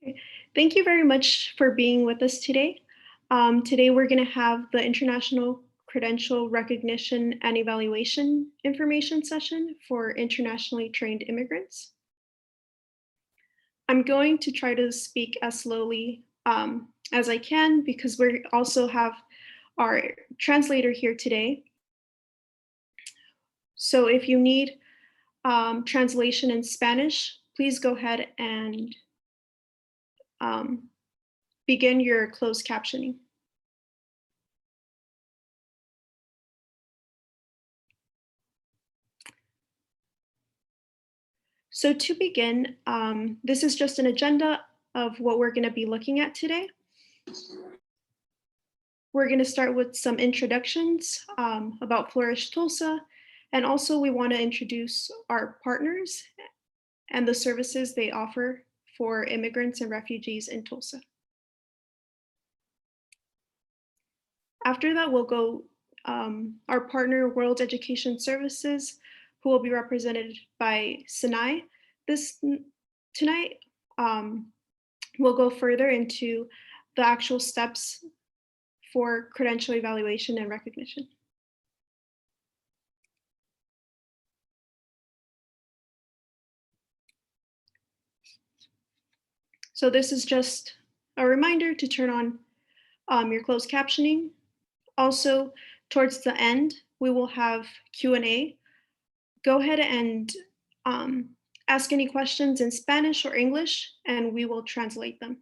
Okay. Thank you very much for being with us today. Today we're going to have the International Credential Recognition and Evaluation information session for internationally trained immigrants. I'm going to try to speak as slowly as I can because we also have our translator here today. So if you need translation in Spanish, please go ahead and begin your closed captioning. So to begin, this is just an agenda of what we're going to be looking at today. We're going to start with some introductions about Flourish Tulsa, and also we want to introduce our partners and the services they offer for immigrants and refugees in Tulsa. After that, we'll go our partner, World Education Services, who will be represented by Sanai. Tonight, we'll go further into the actual steps for credential evaluation and recognition. So this is just a reminder to turn on your closed captioning. Also, towards the end, we will have Q&A. Go ahead and ask any questions in Spanish or English, and we will translate them.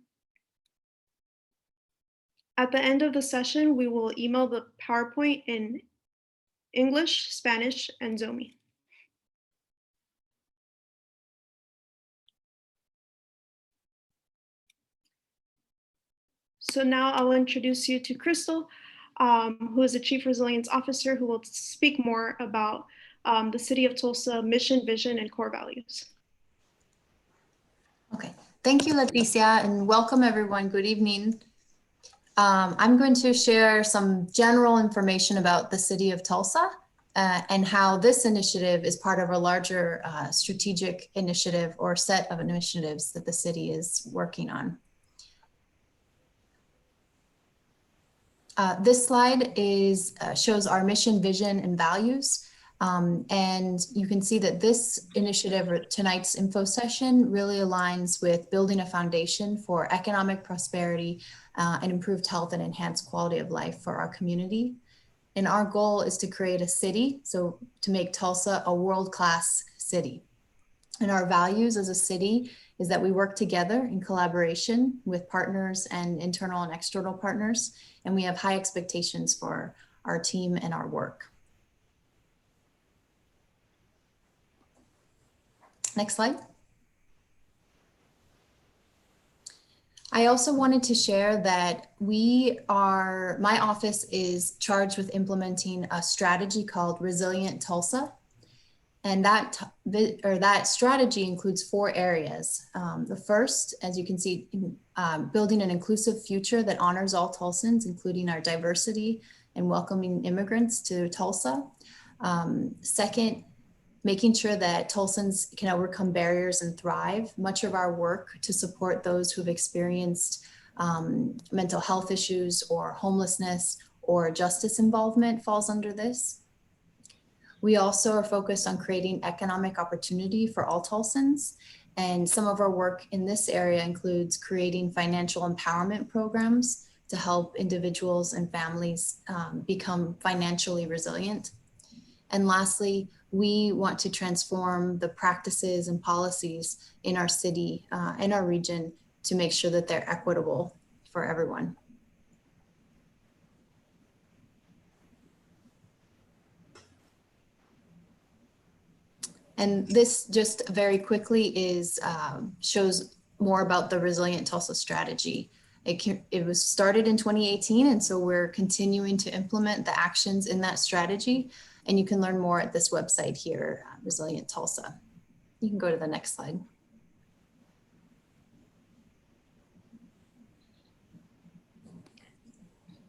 At the end of the session, we will email the PowerPoint in English, Spanish, and Zomi. So now I'll introduce you to Crystal, who is the Chief Resilience Officer, who will speak more about the City of Tulsa mission, vision, and core values. Okay, thank you, Leticia, and welcome everyone. Good evening. I'm going to share some general information about the City of Tulsa and how this initiative is part of a larger strategic initiative or set of initiatives that the city is working on. This slide shows our mission, vision, and values. And you can see that this initiative, or tonight's info session, really aligns with building a foundation for economic prosperity and improved health and enhanced quality of life for our community. And our goal is to create a city, so to make Tulsa a world-class city. And our values as a city is that we work together in collaboration with partners and internal and external partners, and we have high expectations for our team and our work. Next slide. I also wanted to share that my office is charged with implementing a strategy called Resilient Tulsa. And that strategy includes 4 areas. The first, as you can see, building an inclusive future that honors all Tulsans, including our diversity and welcoming immigrants to Tulsa. Second, making sure that Tulsans can overcome barriers and thrive. Much of our work to support those who've experienced mental health issues or homelessness or justice involvement falls under this. We also are focused on creating economic opportunity for all Tulsans. And some of our work in this area includes creating financial empowerment programs to help individuals and families become financially resilient. And lastly, we want to transform the practices and policies in our city, in our region, to make sure that they're equitable for everyone. And this just very quickly shows more about the Resilient Tulsa strategy. It was started in 2018, and so we're continuing to implement the actions in that strategy. And you can learn more at this website here, Resilient Tulsa. You can go to the next slide.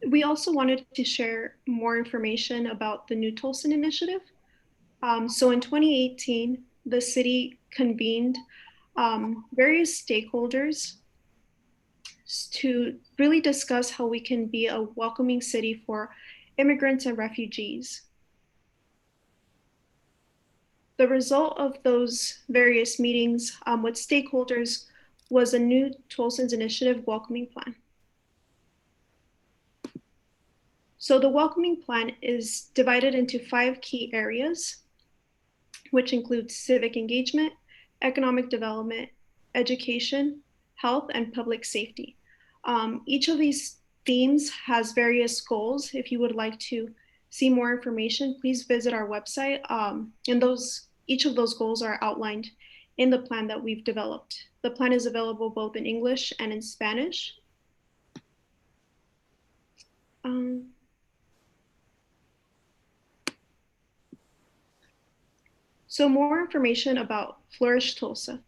We also wanted to share more information about the New Tulsan Initiative. So in 2018, the city convened various stakeholders to really discuss how we can be a welcoming city for immigrants and refugees. The result of those various meetings with stakeholders was a new Tulsans Initiative welcoming plan. So the welcoming plan is divided into 5 key areas, which include civic engagement, economic development, education, health, and public safety. Each of these themes has various goals. If you would like to see more information, please visit our website. Each of those goals are outlined in the plan that we've developed. The plan is available both in English and in Spanish. So more information about Flourish Tulsa.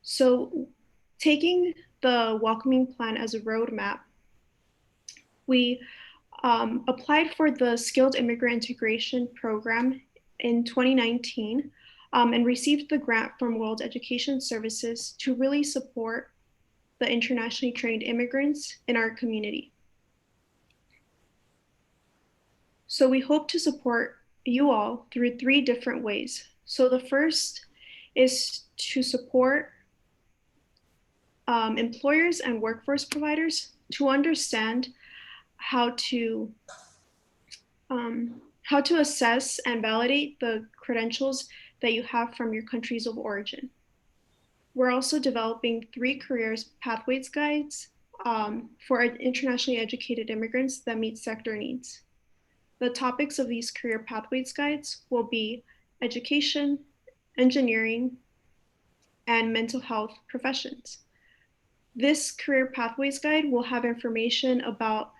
So taking the welcoming plan as a roadmap, we applied for the Skilled Immigrant Integration Program in 2019 and received the grant from World Education Services to really support the internationally trained immigrants in our community. So we hope to support you all through 3 different ways. So the first is to support employers and workforce providers to understand how to assess and validate the credentials that you have from your countries of origin. We're also developing 3 careers pathways guides for internationally educated immigrants that meet sector needs. The topics of these career pathways guides will be education, engineering, and mental health professions. This career pathways guide will have information about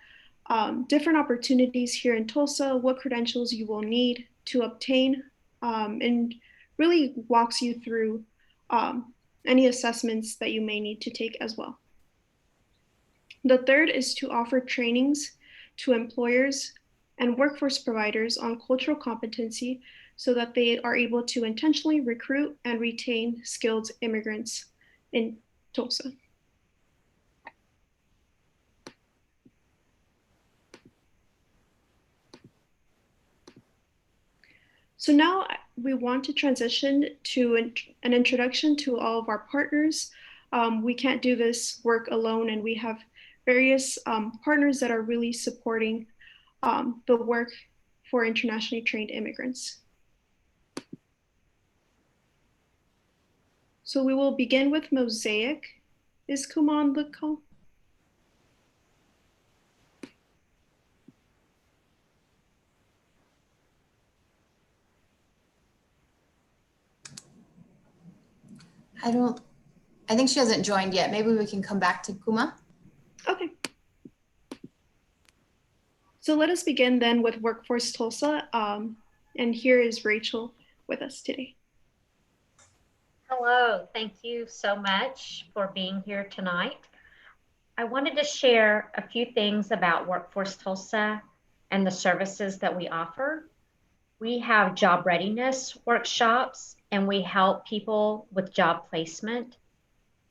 different opportunities here in Tulsa, what credentials you will need to obtain, and really walks you through any assessments that you may need to take as well. The third is to offer trainings to employers and workforce providers on cultural competency so that they are able to intentionally recruit and retain skilled immigrants in Tulsa. So now we want to transition to an introduction to all of our partners. We can't do this work alone, and we have various partners that are really supporting the work for internationally trained immigrants. So we will begin with Mosaic. Is Kuma on the call? I think she hasn't joined yet. Maybe we can come back to Kuma. Okay. So let us begin then with Workforce Tulsa. And here is Rachel with us today. Hello, thank you so much for being here tonight. I wanted to share a few things about Workforce Tulsa and the services that we offer. We have job readiness workshops and we help people with job placement.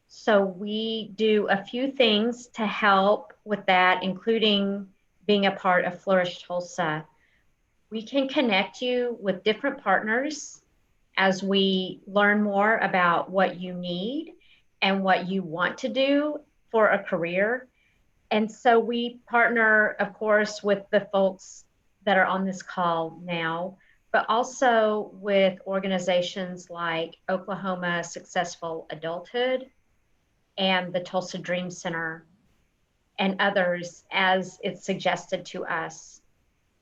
So we do a few things to help with that, including being a part of Flourish Tulsa. We can connect you with different partners as we learn more about what you need and what you want to do for a career. And so we partner, of course, with the folks that are on this call now, but also with organizations like Oklahoma Successful Adulthood and the Tulsa Dream Center and others as it's suggested to us.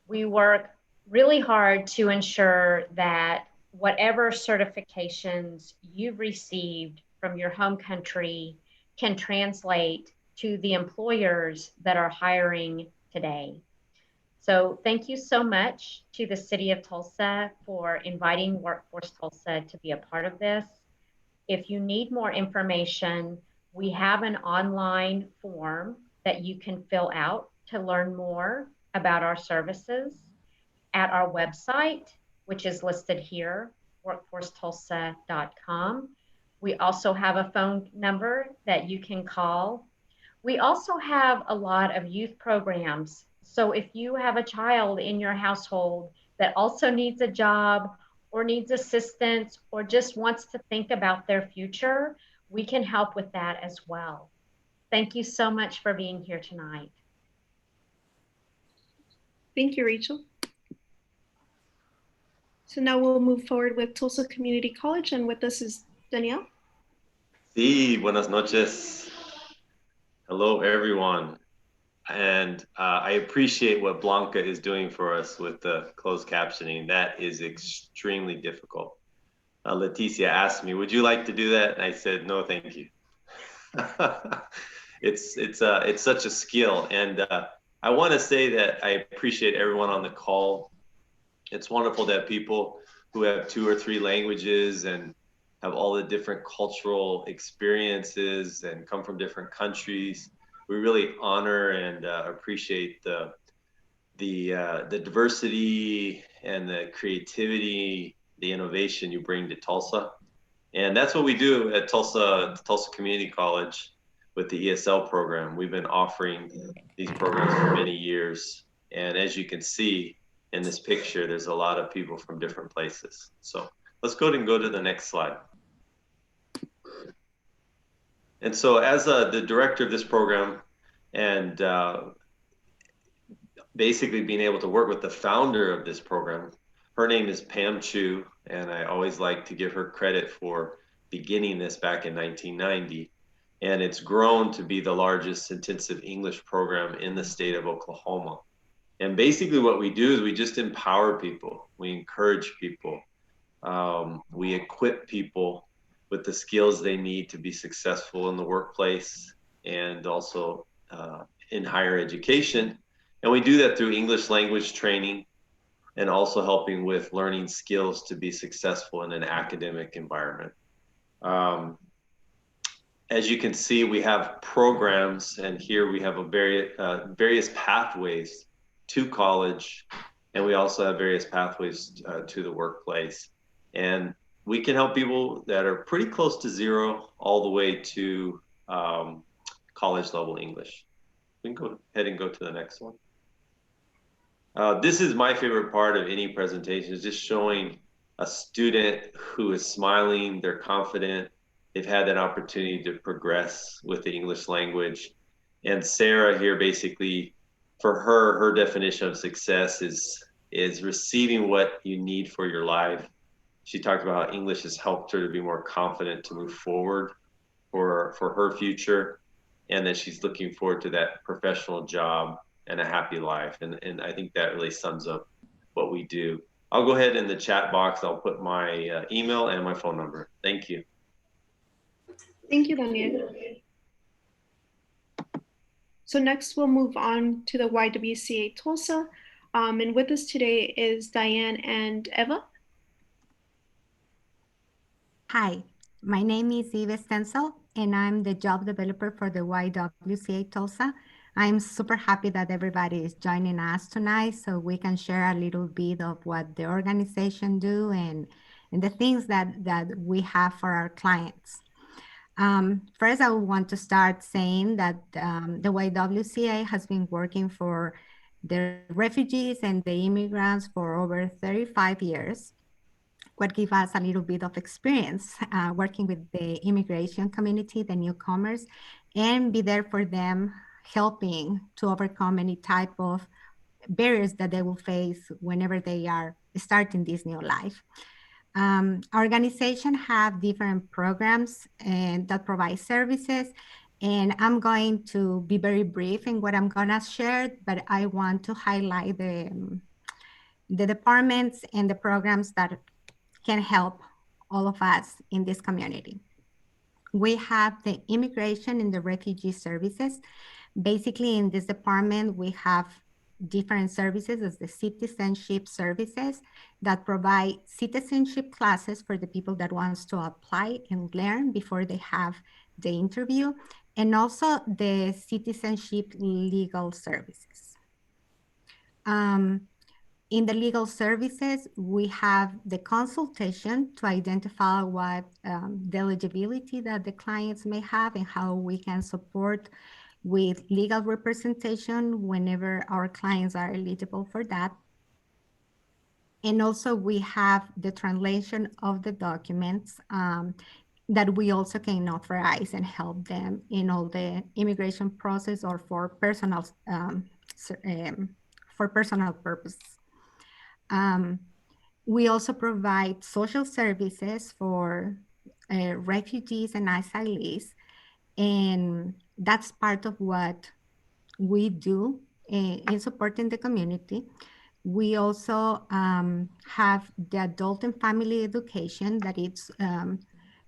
We work really hard to ensure that whatever certifications you've received from your home country can translate to the employers that are hiring today. So thank you so much to the City of Tulsa for inviting Workforce Tulsa to be a part of this. If you need more information, we have an online form that you can fill out to learn more about our services at our website, which is listed here, workforcetulsa.com. We also have a phone number that you can call. We also have a lot of youth programs. So if you have a child in your household that also needs a job or needs assistance or just wants to think about their future, we can help with that as well. Thank you so much for being here tonight. Thank you, Rachel. So now we'll move forward with Tulsa Community College, and with us is Danielle. Sí, buenas noches. Hello, everyone. And I appreciate what Blanca is doing for us with the closed captioning. That is extremely difficult. Leticia asked me, would you like to do that? And I said, no, thank you. It's such a skill. And I want to say that I appreciate everyone on the call. It's wonderful that people who have 2 or 3 languages and have all the different cultural experiences and come from different countries. We really honor and appreciate the diversity and the creativity, the innovation you bring to Tulsa. And that's what we do at Tulsa Community College with the ESL program. We've been offering these programs for many years. And as you can see in this picture, there's a lot of people from different places. So let's go ahead and go to the next slide. And so as the director of this program and basically being able to work with the founder of this program, her name is Pam Chu, and I always like to give her credit for beginning this back in 1990. And it's grown to be the largest intensive English program in the state of Oklahoma. And basically what we do is we just empower people. We encourage people. We equip people with the skills they need to be successful in the workplace and also in higher education. And we do that through English language training and also helping with learning skills to be successful in an academic environment. As you can see, we have programs, and here we have various pathways to college, and we also have various pathways to the workplace. And we can help people that are pretty close to zero all the way to college level English. We can go ahead and go to the next one. This is my favorite part of any presentation, is just showing a student who is smiling, they're confident, they've had that opportunity to progress with the English language. And Sarah here, basically, for her definition of success is receiving what you need for your life. She talked about how English has helped her to be more confident to move forward for her future, and that she's looking forward to that professional job and a happy life. And I think that really sums up what we do. I'll go ahead in the chat box. I'll put my email and my phone number. Thank you. Thank you, Daniel. So next we'll move on to the YWCA Tulsa. And with us today is Diane and Eva. Hi, my name is Eva Stencil, and I'm the job developer for the YWCA Tulsa. I'm super happy that everybody is joining us tonight so we can share a little bit of what the organization do and the things that we have for our clients. First, I want to start saying that the YWCA has been working for the refugees and the immigrants for over 35 years. What gives us a little bit of experience working with the immigration community, the newcomers, and be there for them, helping to overcome any type of barriers that they will face whenever they are starting this new life. Our organization have different programs and that provide services, and I'm going to be very brief in what I'm gonna share, but I want to highlight the departments and the programs that can help all of us in this community. We have the immigration and the refugee services. Basically, in this department, we have different services as the citizenship services that provide citizenship classes for the people that wants to apply and learn before they have the interview, and also the citizenship legal services. In the legal services, we have the consultation to identify what the eligibility that the clients may have and how we can support with legal representation whenever our clients are eligible for that. And also we have the translation of the documents that we also can authorize and help them in all the immigration process or for personal purposes. We also provide social services for refugees and asylees, and that's part of what we do in supporting the community. We also have the adult and family education that it's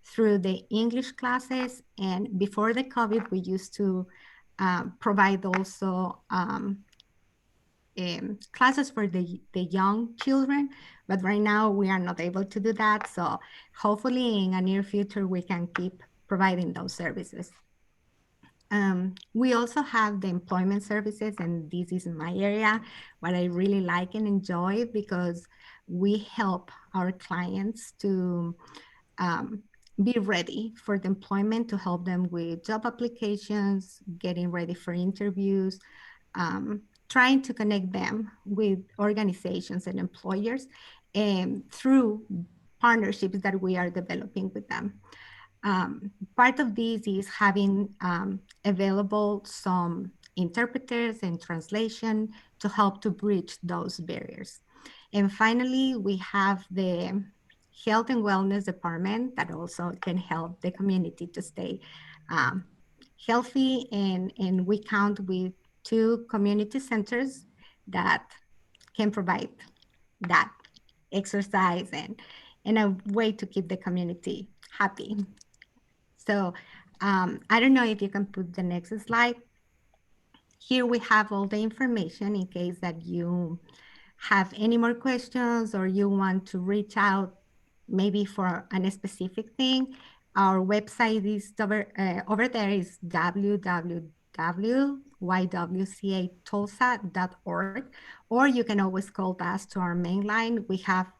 through the English classes. And before the COVID, we used to provide also classes for the young children, but right now we are not able to do that. So hopefully in a near future, we can keep providing those services. We also have the employment services, and this is my area, what I really like and enjoy, because we help our clients to be ready for the employment, to help them with job applications, getting ready for interviews, trying to connect them with organizations and employers, and through partnerships that we are developing with them. Part of this is having available some interpreters and translation to help to bridge those barriers. And finally, we have the health and wellness department that also can help the community to stay healthy. And we count with 2 community centers that can provide that exercise and a way to keep the community happy. So I don't know if you can put the next slide. Here we have all the information in case that you have any more questions or you want to reach out maybe for a specific thing. Our website is over there is www.ywcatulsa.org, or you can always call us to our main line. We have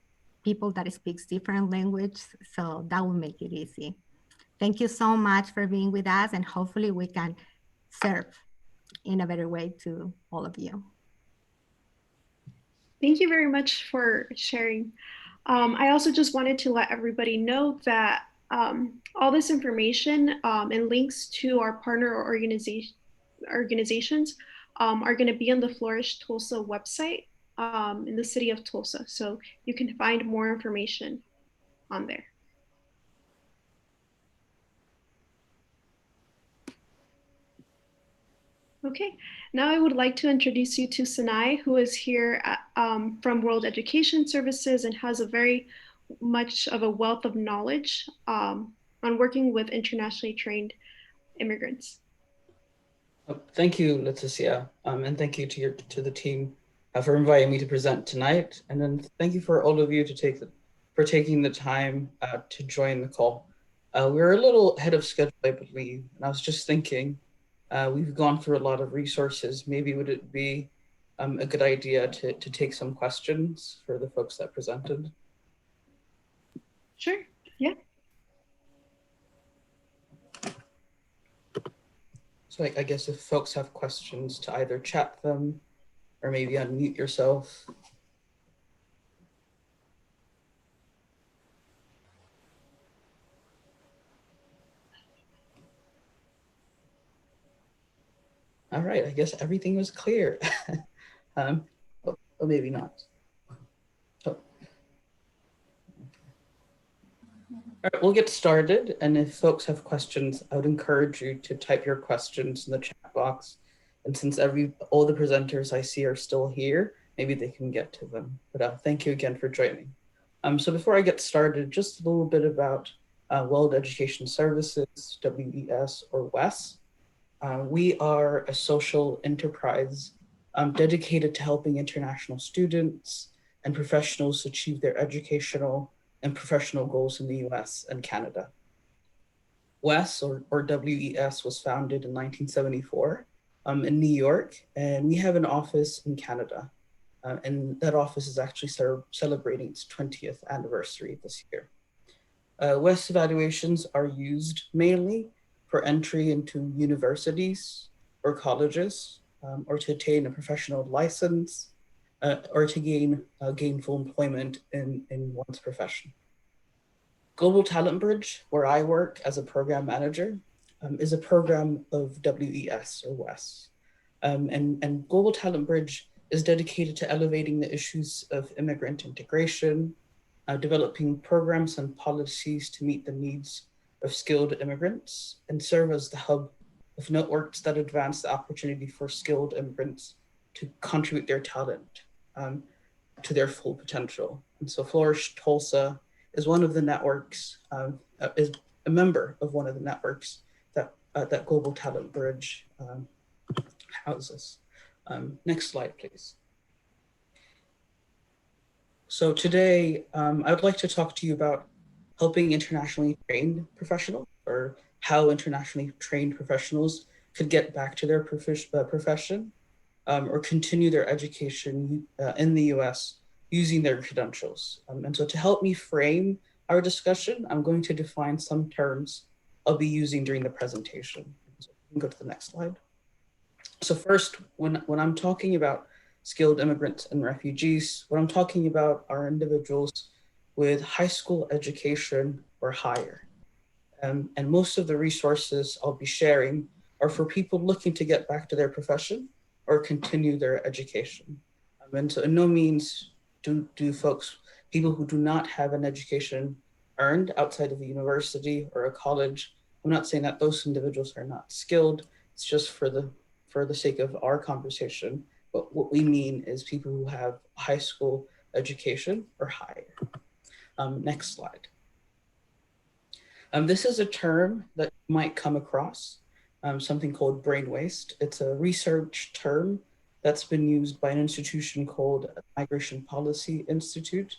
people that speaks different languages, so that will make it easy. Thank you so much for being with us, and hopefully we can serve in a better way to all of you. Thank you very much for sharing. I also just wanted to let everybody know that all this information and links to our partner organizations are going to be on the Flourish Tulsa website in the city of Tulsa. So you can find more information on there. Okay, now I would like to introduce you to Sanai, who is here at, from World Education Services and has a very much of a wealth of knowledge on working with internationally trained immigrants. Thank you, Leticia, and thank you to the team for inviting me to present tonight. And then thank you for all of you for taking the time to join the call. We're a little ahead of schedule, I believe, and I was just thinking, we've gone through a lot of resources. Maybe would it be a good idea to take some questions for the folks that presented? Sure, yeah. So I guess if folks have questions, to either chat them or maybe unmute yourself. All right, I guess everything was clear. Or maybe not. So, all right, we'll get started. And if folks have questions, I would encourage you to type your questions in the chat box. And since all the presenters I see are still here, maybe they can get to them. But thank you again for joining. So before I get started, just a little bit about World Education Services, WES or WES. We are a social enterprise dedicated to helping international students and professionals achieve their educational and professional goals in the US and Canada. WES or WES was founded in 1974 in New York, and we have an office in Canada. And that office is actually celebrating its 20th anniversary this year. WES evaluations are used mainly for entry into universities, or colleges, or to attain a professional license, or to gain gainful employment in one's profession. Global Talent Bridge, where I work as a program manager, is a program of WES or WES. And Global Talent Bridge is dedicated to elevating the issues of immigrant integration, developing programs and policies to meet the needs of skilled immigrants, and serve as the hub of networks that advance the opportunity for skilled immigrants to contribute their talent to their full potential. And so Flourish Tulsa is one of the networks, is a member of one of the networks that Global Talent Bridge houses. Next slide, please. So today, I would like to talk to you about helping internationally trained professionals, or how internationally trained professionals could get back to their profession, or continue their education in the US using their credentials. And so to help me frame our discussion, I'm going to define some terms I'll be using during the presentation. So we can go to the next slide. So first, when I'm talking about skilled immigrants and refugees, what I'm talking about are individuals with high school education or higher. And most of the resources I'll be sharing are for people looking to get back to their profession or continue their education. And so in no means do people who do not have an education earned outside of a university or a college, I'm not saying that those individuals are not skilled. It's just for the sake of our conversation. But what we mean is people who have high school education or higher. Next slide. This is a term that you might come across, something called brain waste. It's a research term that's been used by an institution called Migration Policy Institute.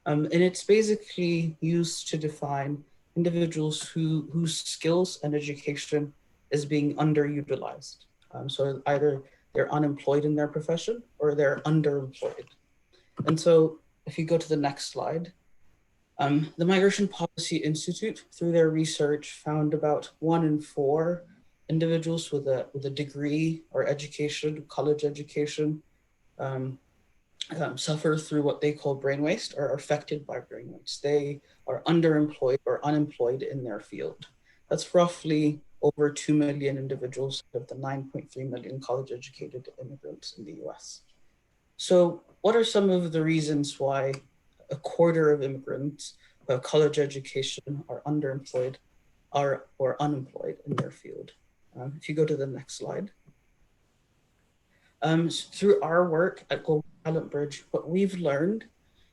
And it's basically used to define individuals whose skills and education is being underutilized. So either they're unemployed in their profession or they're underemployed. And so if you go to the next slide, the Migration Policy Institute, through their research, found about 1 in 4 individuals with a degree or education, college education, suffer through what they call brain waste or are affected by brain waste. They are underemployed or unemployed in their field. That's roughly over 2 million individuals of the 9.3 million college educated immigrants in the US. So what are some of the reasons why a quarter of immigrants who have college education are underemployed or unemployed in their field? If you go to the next slide. Through our work at Global Talent Bridge, what we've learned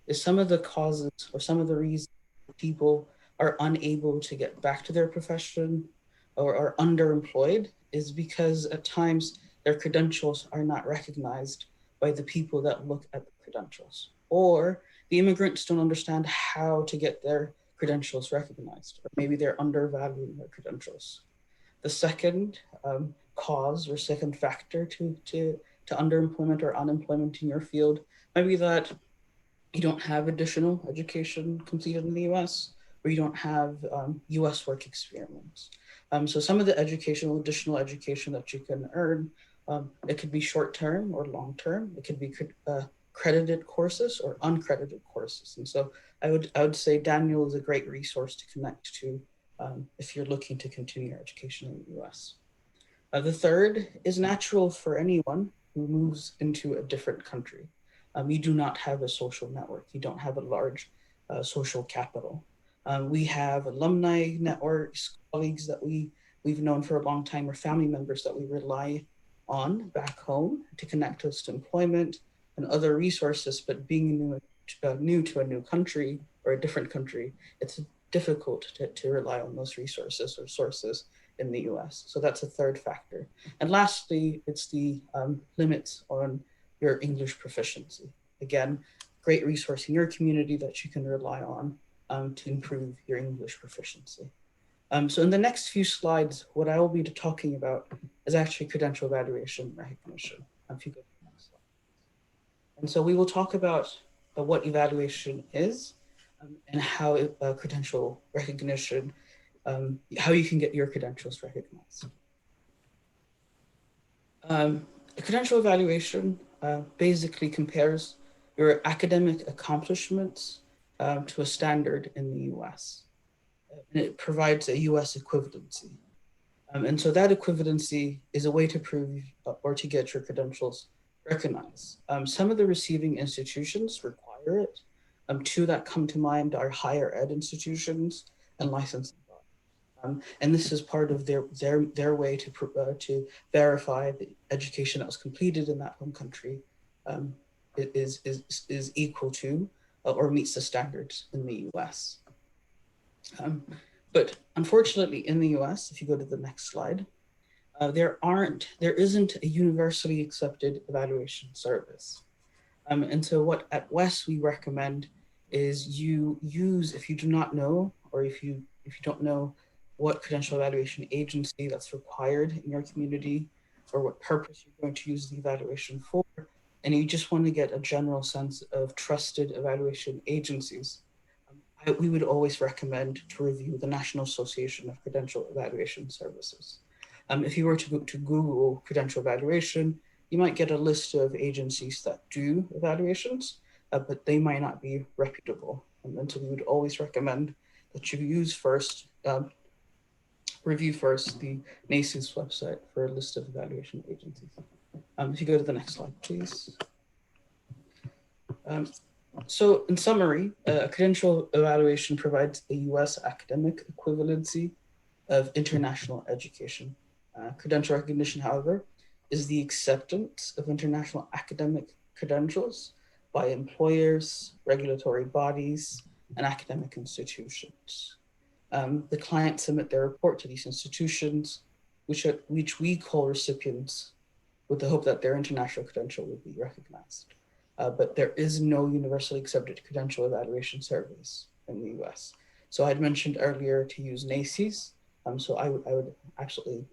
is some of the causes or some of the reasons people are unable to get back to their profession or are underemployed is because at times their credentials are not recognized by the people that look at the credentials, or the immigrants don't understand how to get their credentials recognized, or maybe they're undervaluing their credentials. The second cause or second factor to underemployment or unemployment in your field might be that you don't have additional education completed in the US, or you don't have US work experience. So some of the additional education that you can earn, it could be short-term or long-term. It could be credited courses or uncredited courses. And so I would say Daniel is a great resource to connect to if you're looking to continue your education in the US. The third is natural for anyone who moves into a different country. You do not have a social network. You don't have a large social capital. We have alumni networks, colleagues that we've known for a long time, or family members that we rely on back home to connect us to employment and other resources. But being new to a new country or a different country, it's difficult to rely on those resources or sources in the US. So that's a third factor. And lastly, it's the limits on your English proficiency. Again, great resource in your community that you can rely on to improve your English proficiency. So in the next few slides, what I will be talking about is actually credential evaluation recognition. If you go to the next slide. And so we will talk about what evaluation is and how credential recognition, how you can get your credentials recognized. A credential evaluation basically compares your academic accomplishments to a standard in the US. And it provides a US equivalency. And so that equivalency is a way to prove or to get your credentials recognized. Some of the receiving institutions require it. Two that come to mind are higher ed institutions and licensing bodies. And this is part of their way to verify the education that was completed in that home country is equal to or meets the standards in the US. But unfortunately, in the US, if you go to the next slide, there isn't a universally accepted evaluation service. And so what at WES we recommend is you use, if you do not know, or if you don't know what credential evaluation agency that's required in your community, or what purpose you're going to use the evaluation for, and you just want to get a general sense of trusted evaluation agencies, we would always recommend to review the National Association of Credential Evaluation Services. If you were to Google credential evaluation, you might get a list of agencies that do evaluations, but they might not be reputable. And so we would always recommend that you review first the NACE's website for a list of evaluation agencies. If you go to the next slide, please. So in summary, a credential evaluation provides a US academic equivalency of international education. Credential recognition, however, is the acceptance of international academic credentials by employers, regulatory bodies, and academic institutions. The clients submit their report to these institutions, which we call recipients, with the hope that their international credential will be recognized. But there is no universally accepted credential evaluation service in the US. So I'd mentioned earlier to use NACE's. So I would absolutely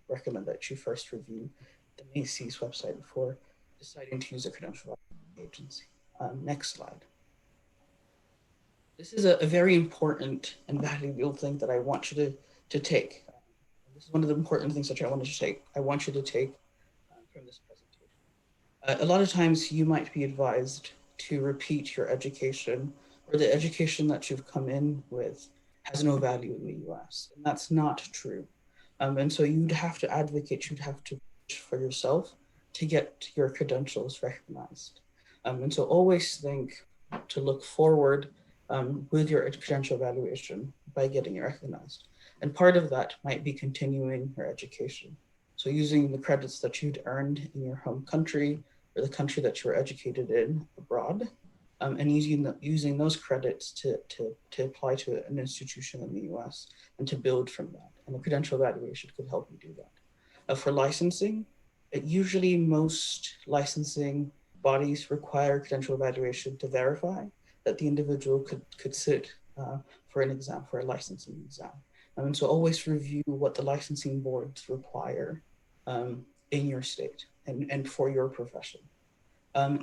recommend that you first review the NACE's website before deciding to use a credential agency. Next slide. This is a very important and valuable thing that I want you to take. This is one of the important things that I want you to take from this presentation. A lot of times you might be advised to repeat your education, or the education that you've come in with has no value in the US, and that's not true. And so you'd have to advocate, you'd have to push for yourself to get your credentials recognized. And so always think to look forward with your credential evaluation by getting it recognized. And part of that might be continuing your education. So using the credits that you'd earned in your home country or the country that you were educated in abroad, and using those credits to apply to an institution in the US and to build from that. And the credential evaluation could help you do that. For licensing, usually most licensing bodies require credential evaluation to verify that the individual could sit for an exam, for a licensing exam. And so always review what the licensing boards require in your state and for your profession.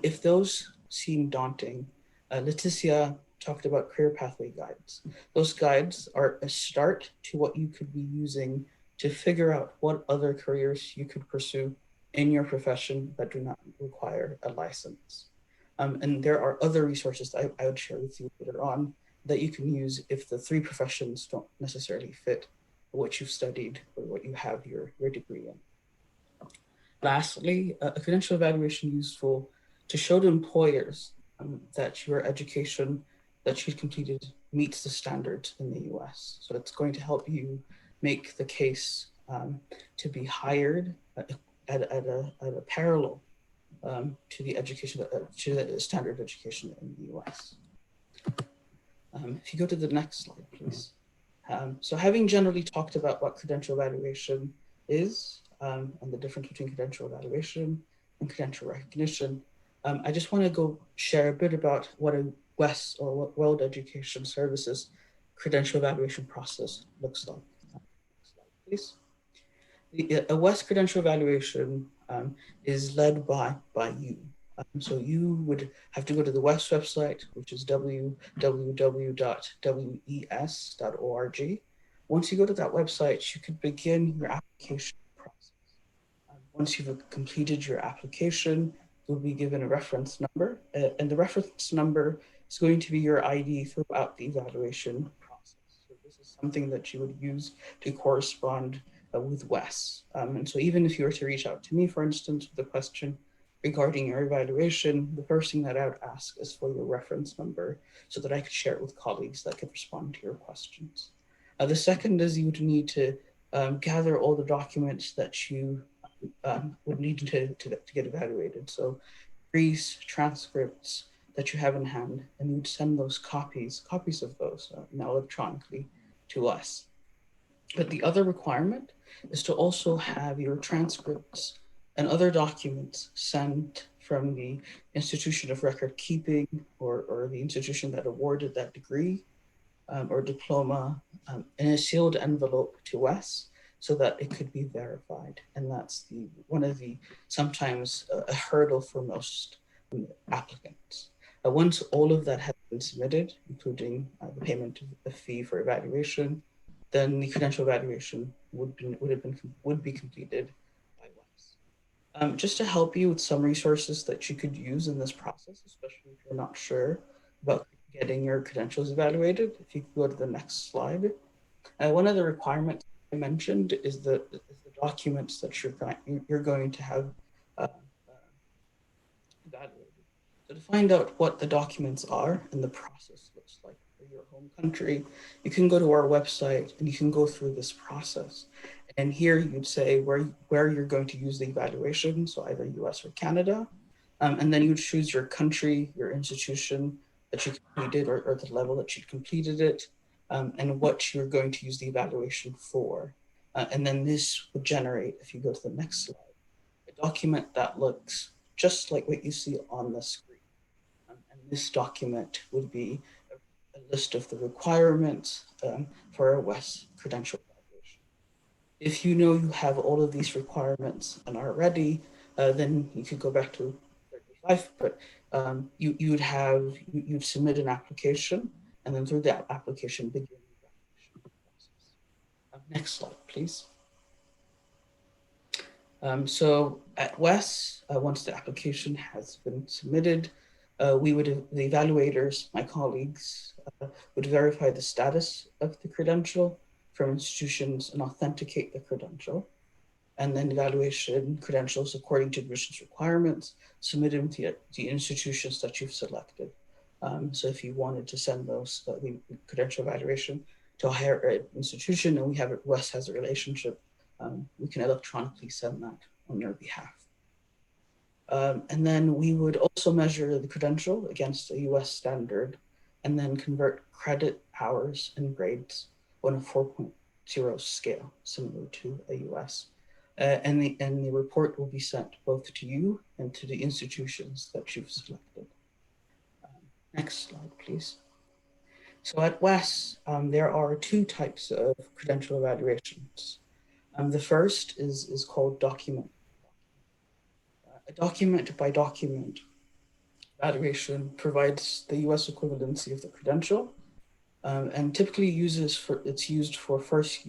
If those seem daunting, Leticia talked about career pathway guides. Those guides are a start to what you could be using to figure out what other careers you could pursue in your profession that do not require a license. And there are other resources that I would share with you later on that you can use if the three professions don't necessarily fit what you've studied or what you have your degree in. Lastly, a credential evaluation useful to show to employers that your education that you've completed meets the standards in the US. So it's going to help you make the case to be hired at a parallel to the education, to the standard education in the US. If you go to the next slide, please. So having generally talked about what credential evaluation is and the difference between credential evaluation and credential recognition, I just want to go share a bit about what a WES or what World Education Services credential evaluation process looks like. Next slide, please. A WES credential evaluation is led by you. So you would have to go to the WES website, which is www.wes.org. Once you go to that website, you could begin your application process. Once you've completed your application, you'll be given a reference number, and the reference number is going to be your ID throughout the evaluation process. So this is something that you would use to correspond with Wes. And so even if you were to reach out to me, for instance, with a question regarding your evaluation, the first thing that I would ask is for your reference number so that I could share it with colleagues that could respond to your questions. The second is you would need to gather all the documents that you would need to get evaluated. So degrees, transcripts that you have in hand, and you'd send those copies of those now electronically to us. But the other requirement is to also have your transcripts and other documents sent from the institution of record keeping or the institution that awarded that degree or diploma in a sealed envelope to us so that it could be verified. And that's one of the sometimes a hurdle for most applicants. Once all of that has been submitted, including the payment of the fee for evaluation, then the credential evaluation would be completed by WES. Just to help you with some resources that you could use in this process, especially if you're not sure about getting your credentials evaluated, if you could go to the next slide. One of the requirements I mentioned is the documents that you're going to have evaluated. So to find out what the documents are and the process looks like for your home country, you can go to our website and you can go through this process. And here you'd say where you're going to use the evaluation, so either US or Canada, and then you choose your country, your institution that you completed or the level that you completed it, and what you're going to use the evaluation for. And then this would generate, if you go to the next slide, a document that looks just like what you see on the screen. And this document would be a list of the requirements for a WES credential evaluation. If you know you have all of these requirements and are ready, then you could go back to 35, but you'd submit an application, and then through that application begin the evaluation process. Next slide, please. So at WES, once the application has been submitted, the evaluators, my colleagues, would verify the status of the credential from institutions and authenticate the credential. And then evaluation credentials according to admissions requirements submitted to the institutions that you've selected. So if you wanted to send those the credential evaluation to a higher ed institution, and WES has a relationship, we can electronically send that on your behalf. And then we would also measure the credential against a US standard and then convert credit hours and grades on a 4.0 scale, similar to a US. And the report will be sent both to you and to the institutions that you've selected. Next slide, please. So at WES, there are two types of credential evaluations. The first is called document. A document by document evaluation provides the US equivalency of the credential and typically it's used for first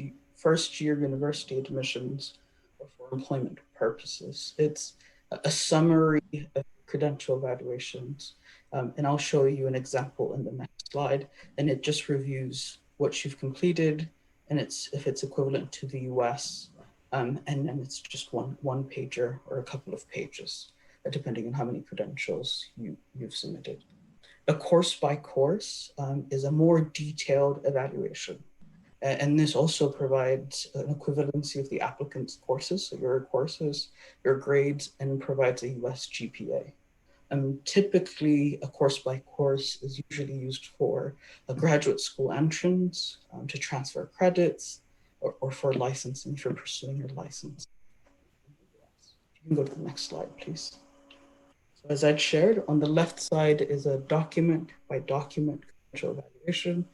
year university admissions or for employment purposes. It's a summary of credential evaluations. And I'll show you an example in the next slide. And it just reviews what you've completed and if it's equivalent to the US. And then it's just one pager or a couple of pages, depending on how many credentials you've submitted. A course by course is a more detailed evaluation. And this also provides an equivalency of the applicant's courses, so your courses, your grades, and provides a US GPA. Typically, a course by course is usually used for a graduate school entrance, to transfer credits, or for licensing if you're pursuing your license. You can go to the next slide, please. So as I'd shared, on the left side is a document by document credential evaluation.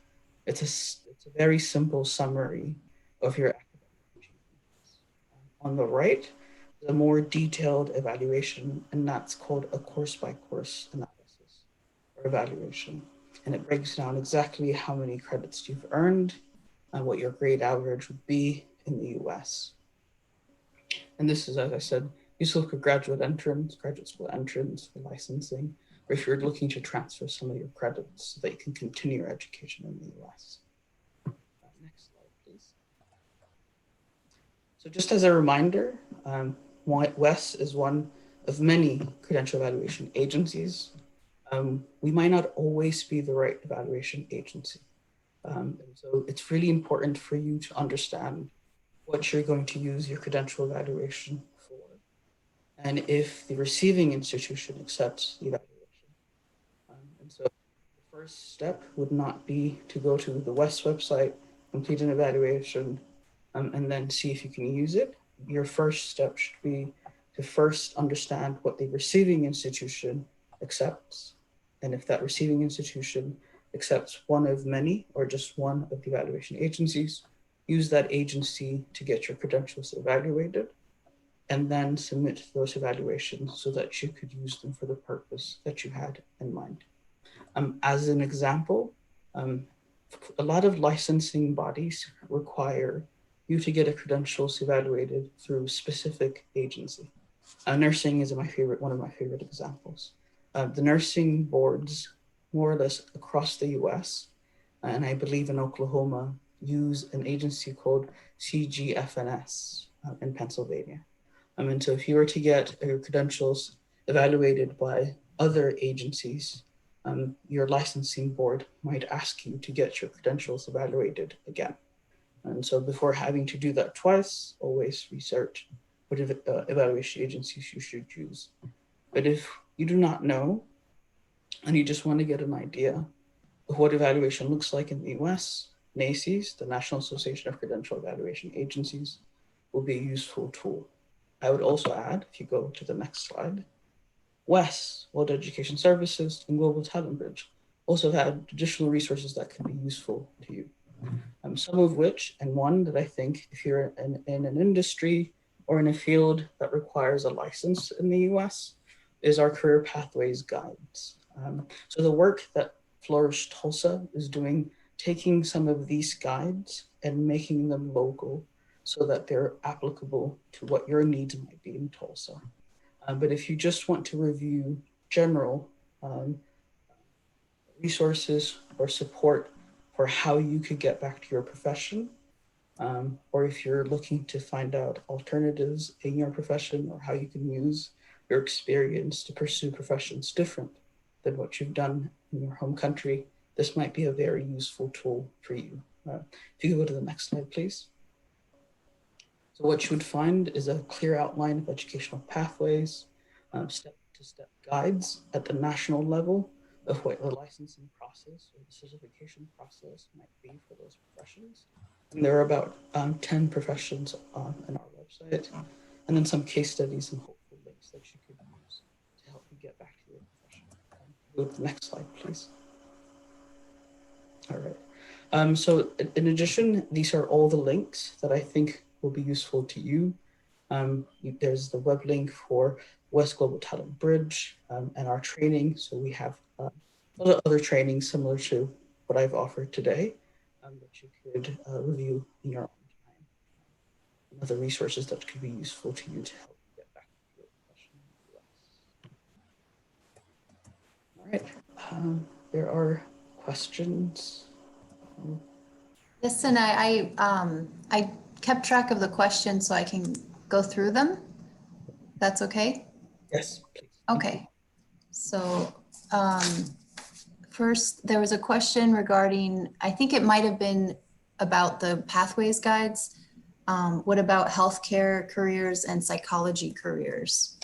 It's a very simple summary of your academic achievements. On the right, is a more detailed evaluation, and that's called a course by course analysis or evaluation. And it breaks down exactly how many credits you've earned and what your grade average would be in the US. And this is, as I said, useful for graduate entrance, graduate school entrance, for licensing, or if you're looking to transfer some of your credits so that you can continue your education in the US. Next slide, please. So just as a reminder, WES is one of many credential evaluation agencies. We might not always be the right evaluation agency. And so it's really important for you to understand what you're going to use your credential evaluation for, and if the receiving institution accepts the evaluation. And so the first step would not be to go to the WES website, complete an evaluation, and then see if you can use it. Your first step should be to first understand what the receiving institution accepts. And if that receiving institution accepts one of many or just one of the evaluation agencies, use that agency to get your credentials evaluated, and then submit those evaluations so that you could use them for the purpose that you had in mind. As an example, a lot of licensing bodies require you to get a credentials evaluated through a specific agency. Nursing is one of my favorite examples. The nursing boards, more or less across the US, and I believe in Oklahoma, use an agency called CGFNS in Pennsylvania. And so if you were to get your credentials evaluated by other agencies, your licensing board might ask you to get your credentials evaluated again. And so before having to do that twice, always research what evaluation agencies you should use. But if you do not know, and you just want to get an idea of what evaluation looks like in the US, NACES, the National Association of Credential Evaluation Agencies, will be a useful tool. I would also add, if you go to the next slide, WES, World Education Services, and Global Talent Bridge also have additional resources that can be useful to you. Some of which, and one that I think if you're in an industry or in a field that requires a license in the US, is our Career Pathways Guides. So the work that Flourish Tulsa is doing, taking some of these guides and making them local so that they're applicable to what your needs might be in Tulsa. But if you just want to review general resources or support for how you could get back to your profession, or if you're looking to find out alternatives in your profession or how you can use your experience to pursue professions different than what you've done in your home country, this might be a very useful tool for you. If you go to the next slide, please. So what you would find is a clear outline of educational pathways, step-to-step guides at the national level of what the licensing process or the certification process might be for those professions. And there are about 10 professions on our website, and then some case studies and hopeful links that you could use to help you get back to your profession. Go to the next slide, please. All right. So in addition, these are all the links that I think will be useful to you. There's the web link for West Global Talent Bridge and our training. So we have other trainings similar to what I've offered today that you could review in your own time. And other resources that could be useful to you to help you get back to your profession in the US. All right. There are questions. Yes, and I kept track of the questions so I can go through them. That's okay? Yes, please. Okay. So first, there was a question regarding, I think it might have been about the pathways guides. What about healthcare careers and psychology careers?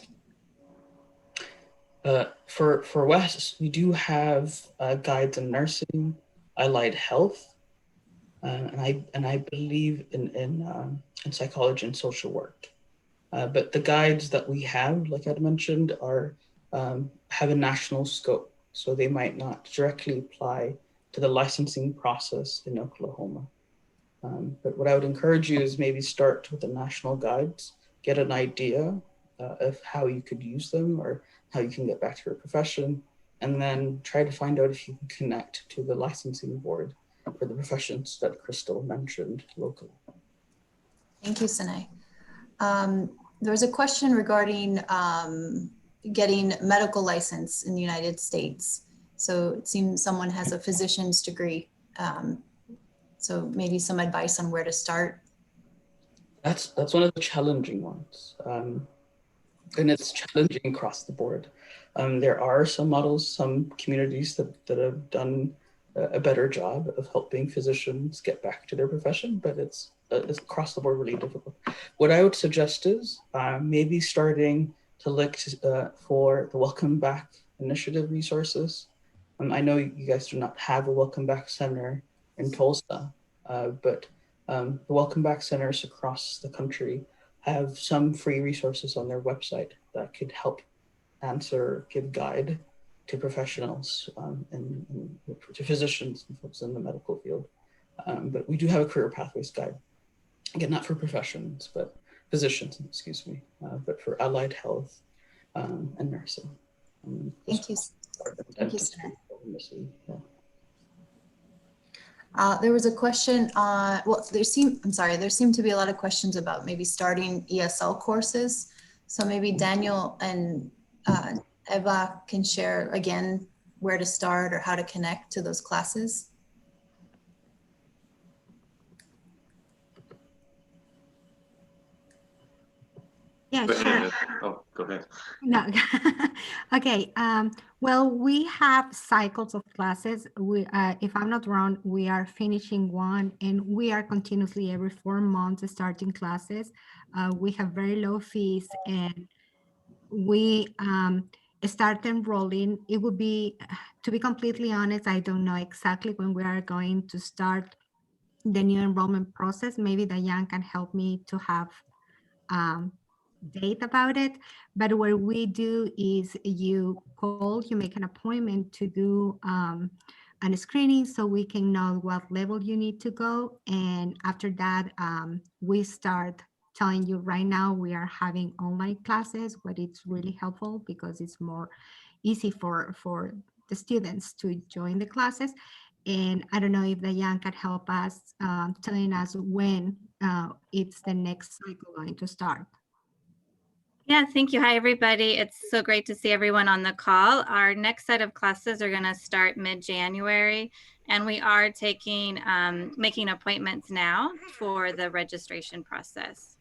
For WES, we do have guides in nursing, allied health, and I believe in psychology and social work. But the guides that we have, like I'd mentioned, are have a national scope, so they might not directly apply to the licensing process in Oklahoma. But what I would encourage you is maybe start with the national guides, get an idea of how you could use them or how you can get back to your profession, and then try to find out if you can connect to the licensing board for the professions that Crystal mentioned locally. Thank you, Sanai. There was a question regarding getting medical license in the United States. So it seems someone has a physician's degree. So maybe some advice on where to start. That's one of the challenging ones. And it's challenging across the board. There are some models, some communities that have done a better job of helping physicians get back to their profession, but it's across the board really difficult. What I would suggest is maybe starting to look for the Welcome Back Initiative resources. I know you guys do not have a Welcome Back Center in Tulsa, but the Welcome Back Centers across the country have some free resources on their website that could help give guide to professionals and to physicians and folks in the medical field. But we do have a career pathways guide. Again, not for professions, but physicians, excuse me, but for allied health and nursing. Thank you. Thank you, Sanai. Yeah. There was a question on, well, there seemed to be a lot of questions about maybe starting ESL courses. So maybe Daniel and Eva can share again where to start or how to connect to those classes. Yeah, sure. Oh, go ahead. No. Okay. Well, we have cycles of classes. If I'm not wrong, we are finishing one, and we are continuously every 4 months starting classes. We have very low fees, and we start enrolling. It would be, to be completely honest, I don't know exactly when we are going to start the new enrollment process. Maybe Diane can help me to have date about it. But what we do is you make an appointment to do a screening so we can know what level you need to go. And after that, we start telling you right now we are having online classes, but it's really helpful because it's more easy for the students to join the classes. And I don't know if Diane can help us telling us when it's the next cycle going to start. Yeah, thank you. Hi, everybody. It's so great to see everyone on the call. Our next set of classes are going to start mid-January, and we are making appointments now for the registration process.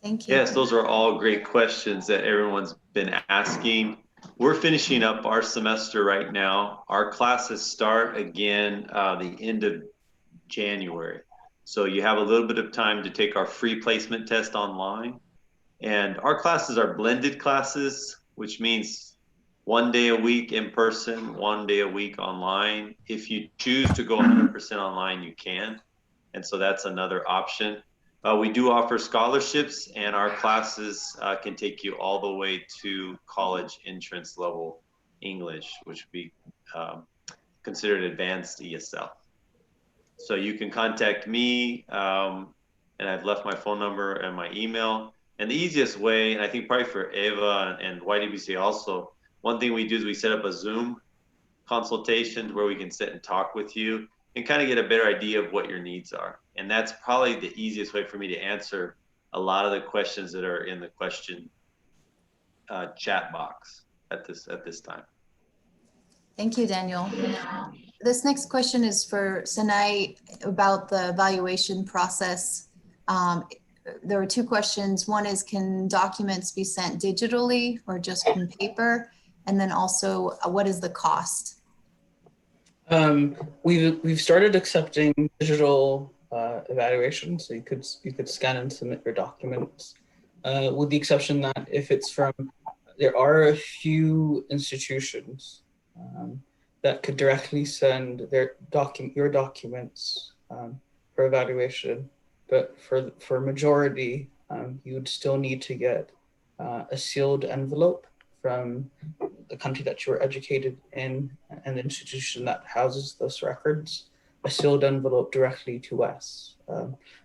Thank you. Yes, those are all great questions that everyone's been asking. We're finishing up our semester right now. Our classes start again the end of January. So you have a little bit of time to take our free placement test online. And our classes are blended classes, which means 1 day a week in person, 1 day a week online. If you choose to go 100% online, you can. And so that's another option. We do offer scholarships, and our classes can take you all the way to college entrance level English, which would be considered advanced ESL. So you can contact me, and I've left my phone number and my email. And the easiest way, and I think probably for Eva and YWCA also, one thing we do is we set up a Zoom consultation where we can sit and talk with you and kind of get a better idea of what your needs are. And that's probably the easiest way for me to answer a lot of the questions that are in the question chat box at this time. Thank you, Daniel. This next question is for Sanai about the evaluation process. There were 2 questions. One is, can documents be sent digitally or just on paper? And then also, what is the cost? We've started accepting digital evaluation, so you could scan and submit your documents, with the exception that if it's there are a few institutions that could directly send your documents for evaluation, but for majority, you would still need to get a sealed envelope from the country that you were educated in and the institution that houses those records, a sealed envelope directly to us.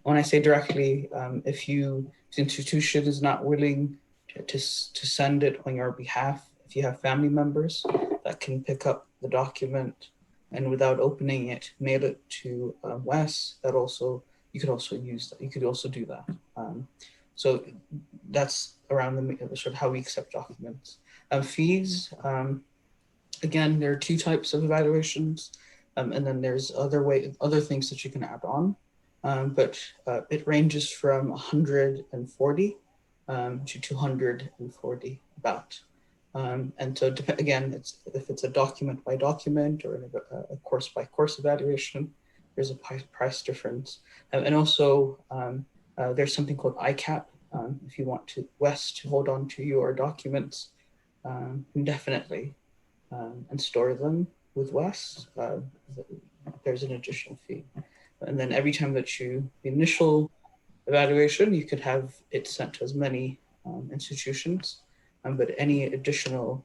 When I say directly, if the institution is not willing to send it on your behalf, if you have family members that can pick up the document and without opening it, mail it to Wes, that also you could also use that. You could also do that. So that's around the sort of how we accept documents. Fees, again, there are two types of evaluations, and then there's other things that you can add on, but it ranges from 140 to 240 about. And so again, if it's a document by document or a course by course evaluation, there's a price difference. And also there's something called ICAP. If you want Wes to hold on to your documents indefinitely and store them with Wes, there's an additional fee. And then every time that the initial evaluation, you could have it sent to as many institutions, but any additional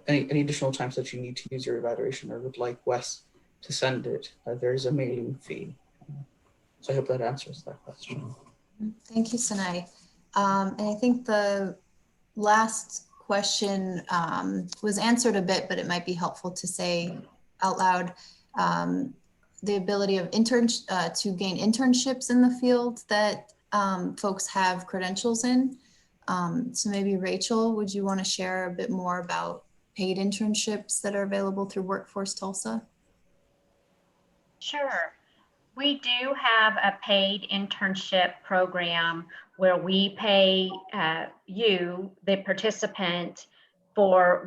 any additional times that you need to use your evaluation or would like Wes to send it, there's a mailing fee. So I hope that answers that question. Thank you, Sanai. And I think the last question was answered a bit, but it might be helpful to say out loud. The ability of to gain internships in the field that folks have credentials in. So maybe Rachel, would you want to share a bit more about paid internships that are available through Workforce Tulsa? Sure. We do have a paid internship program where we pay you, the participant, for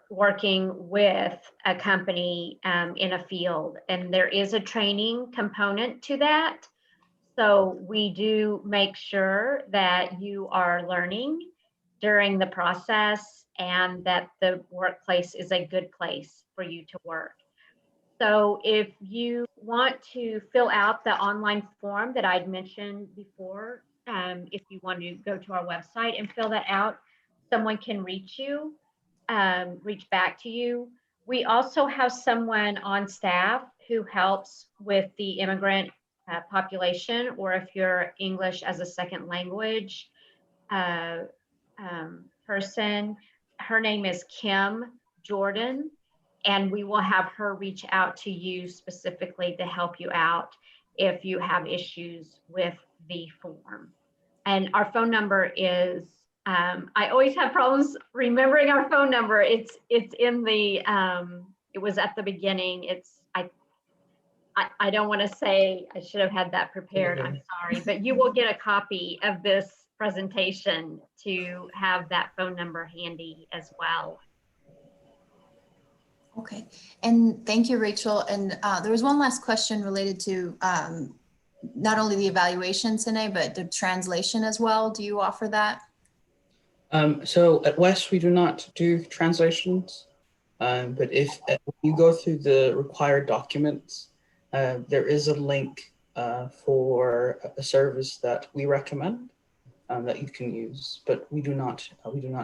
working with a company in a field. And there is a training component to that. So we do make sure that you are learning during the process and that the workplace is a good place for you to work. So if you want to fill out the online form that I'd mentioned before, if you want to go to our website and fill that out, someone can reach back to you. We also have someone on staff who helps with the immigrant population, or if you're English as a second language person. Her name is Kim Jordan, and we will have her reach out to you specifically to help you out if you have issues with the form. And our phone number is, I always have problems remembering our phone number. It's in the, it was at the beginning. I don't want to say, I should have had that prepared, I'm sorry, but you will get a copy of this presentation to have that phone number handy as well. Okay, and thank you, Rachel. And there was one last question related to not only the evaluation, Sanai, but the translation as well. Do you offer that? So at West, we do not do translations, but if you go through the required documents, there is a link for a service that we recommend that you can use, but we do not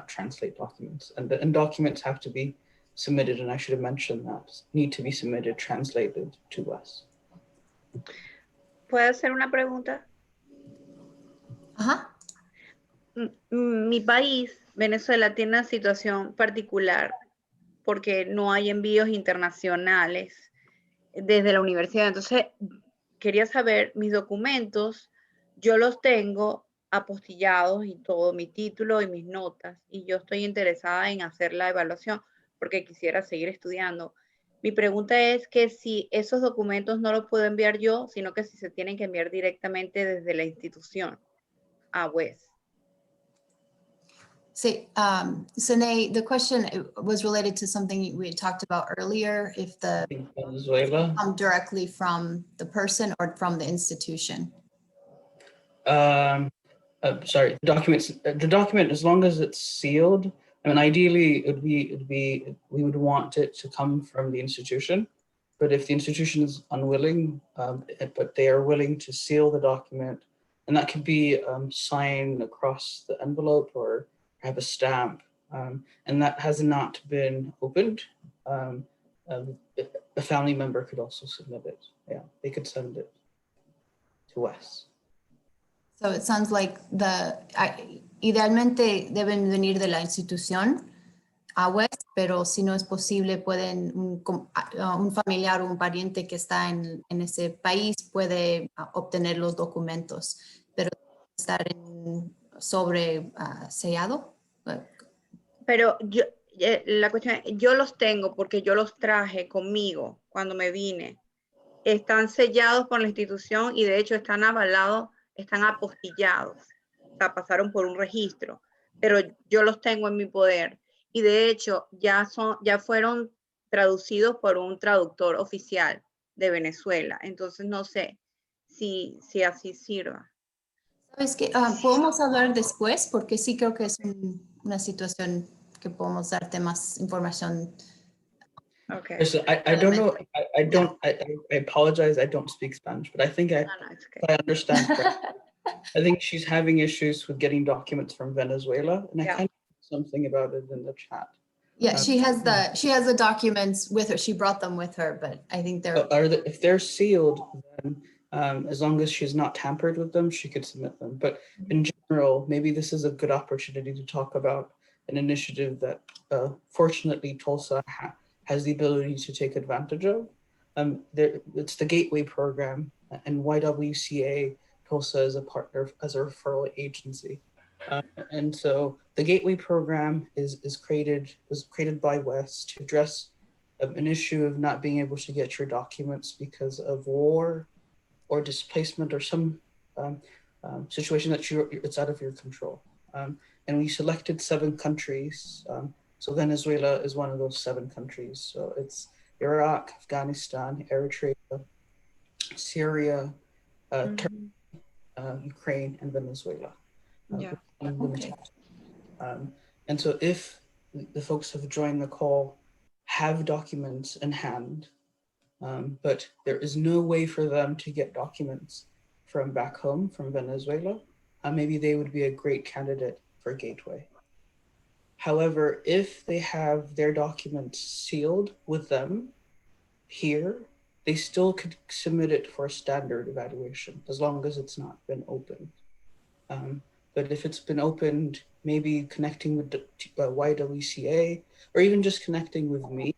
translate documents, and documents have to be submitted, and I should have mentioned that, need to be submitted, translated to us. ¿Puedo hacer una pregunta? Ajá. Mi país, Venezuela, tiene una situación particular porque no hay envíos internacionales desde la universidad. Entonces, quería saber mis documentos, yo los tengo apostillados y todo, mi título y mis notas, y yo estoy interesada en hacer la evaluación porque quisiera seguir estudiando. Mi pregunta es que si esos documentos no los puedo enviar yo, sino que si se tienen que enviar directamente desde la institución a WES. So, Sanai, the question was related to something we had talked about earlier, if the Venezuela come directly from the person or from the institution. Sorry, the document, as long as it's sealed, I mean, ideally we would want it to come from the institution, but if the institution is unwilling, but they are willing to seal the document, and that could be signed across the envelope or have a stamp, and that has not been opened, a family member could also submit it. Yeah, they could send it to us. So it sounds like idealmente deben venir de la institución, a West, pero si no es posible, pueden un familiar o un pariente que está en ese país puede obtener los documentos, pero estar sobre sellado. Pero yo, la cuestión es, yo los tengo porque yo los traje conmigo cuando me vine. Están sellados por la institución y de hecho están avalados, están apostillados. O sea, pasaron por un registro, pero yo los tengo en mi poder. Y de hecho ya fueron traducidos por un traductor oficial de Venezuela. Entonces no sé si así sirva. ¿Sabes qué? Podemos hablar después porque sí creo que es una situación que podemos darte más información. Okay. So I don't know. I apologize. I don't speak Spanish, but I think No, it's okay. I understand correctly. I think she's having issues with getting documents from Venezuela, and I kind of something about it in the chat. Yeah, she has the documents with her. She brought them with her, but I think they're if they're sealed, then as long as she's not tampered with them, she could submit them. But in general, maybe this is a good opportunity to talk about an initiative that fortunately Tulsa has the ability to take advantage of. It's the Gateway Program, and YWCA Tulsa is a partner as a referral agency. And so the Gateway Program was created by West to address an issue of not being able to get your documents because of war or displacement or some situation that it's out of your control. And we selected 7 countries. So Venezuela is one of those 7 countries. So it's Iraq, Afghanistan, Eritrea, Syria, Turkey, Ukraine, and Venezuela. And so if the folks who have joined the call have documents in hand, but there is no way for them to get documents from back home, from Venezuela, maybe they would be a great candidate for Gateway. However, if they have their documents sealed with them here, they still could submit it for a standard evaluation as long as it's not been opened. But if it's been opened, maybe connecting with the YWCA or even just connecting with me,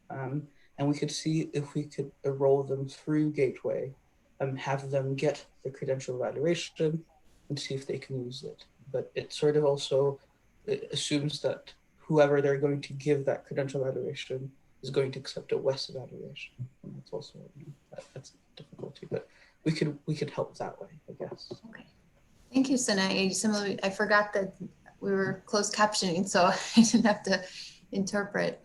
and we could see if we could enroll them through Gateway and have them get the credential evaluation and see if they can use it. But it sort of also assumes that whoever they're going to give that credential evaluation is going to accept a West evaluation. And that's also, that's a difficulty, but we could help that way, I guess. Okay. Thank you, Sanai. Similarly, I forgot that we were closed captioning, so I didn't have to interpret.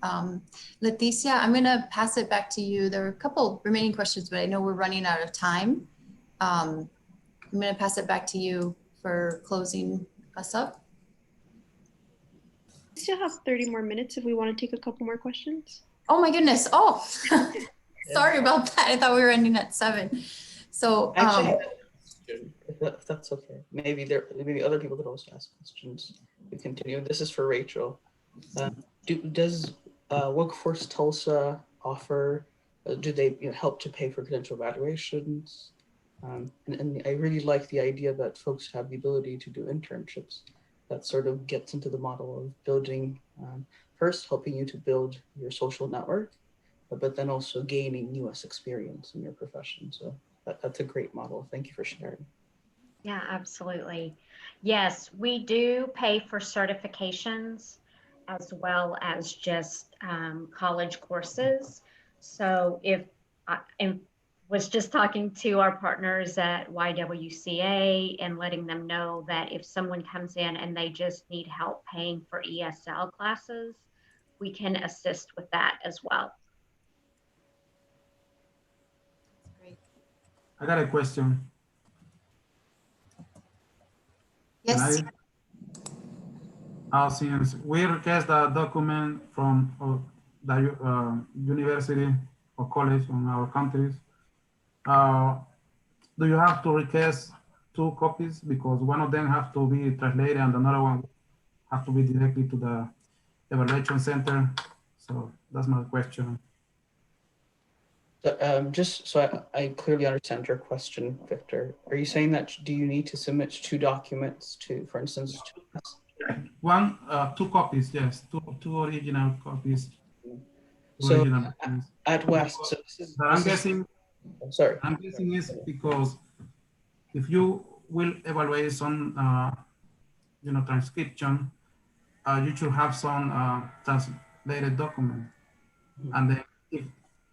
Leticia, I'm going to pass it back to you. There are a couple remaining questions, but I know we're running out of time. I'm going to pass it back to you for closing us up. We still have 30 more minutes if we want to take a couple more questions. Oh my goodness. Oh, sorry about that. I thought we were ending at 7. So actually, if that's okay. Maybe other people could also ask questions. We continue. This is for Rachel. Does Workforce Tulsa offer? Do they help to pay for credential evaluations? And I really like the idea that folks have the ability to do internships. That sort of gets into the model of building, first helping you to build your social network, but then also gaining US experience in your profession. So that's a great model. Thank you for sharing. Yeah, absolutely. Yes, we do pay for certifications as well as just college courses. So if I was just talking to our partners at YWCA and letting them know that if someone comes in and they just need help paying for ESL classes, we can assist with that as well. great. I got a question. Yes. Since we request the document from the university or college in our countries, do you have to request 2 copies? Because one of them have to be translated and another one have to be directly to the evaluation center. So that's my question. Just so I clearly understand your question, Victor, are you saying that do you need to submit 2 documents to, for instance, to us? Two copies, yes, two original copies. So Original copies. at West, so But I'm guessing, sorry. I'm guessing is because if you will evaluate some, transcription, you should have some translated document. And then if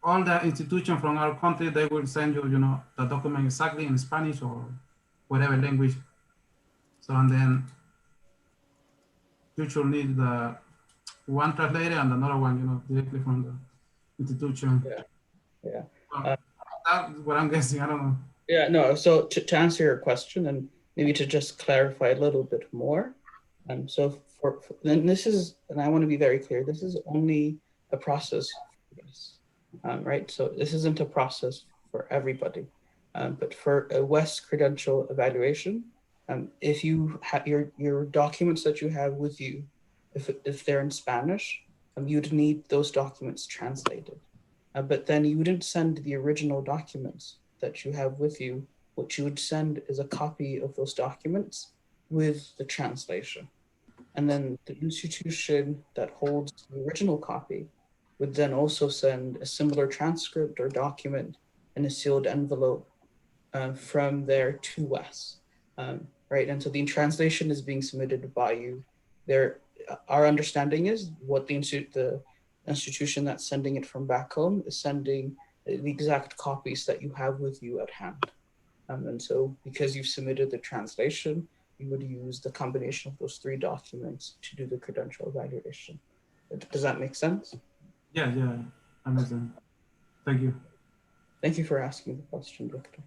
all the institutions from our country, they will send you, the document exactly in Spanish or whatever language. So, and then you should need the one translator and another one, directly from the institution. Yeah. That's what I'm guessing. I don't know. Yeah, no, so to answer your question and maybe to just clarify a little bit more. So then this is, and I want to be very clear, this is only a process for us, right? So this isn't a process for everybody, but for a West Credential Evaluation, if you have your documents that you have with you, if they're in Spanish, you'd need those documents translated. But then you wouldn't send the original documents that you have with you. What you would send is a copy of those documents with the translation. And then the institution that holds the original copy would then also send a similar transcript or document in a sealed envelope from there to us, right? And so the translation is being submitted by you. Our understanding is what the institution that's sending it from back home is sending the exact copies that you have with you at hand. And so because you've submitted the translation, you would use the combination of those three documents to do the credential evaluation. Does that make sense? Yeah, I understand. Thank you. Thank you for asking the question, Victor.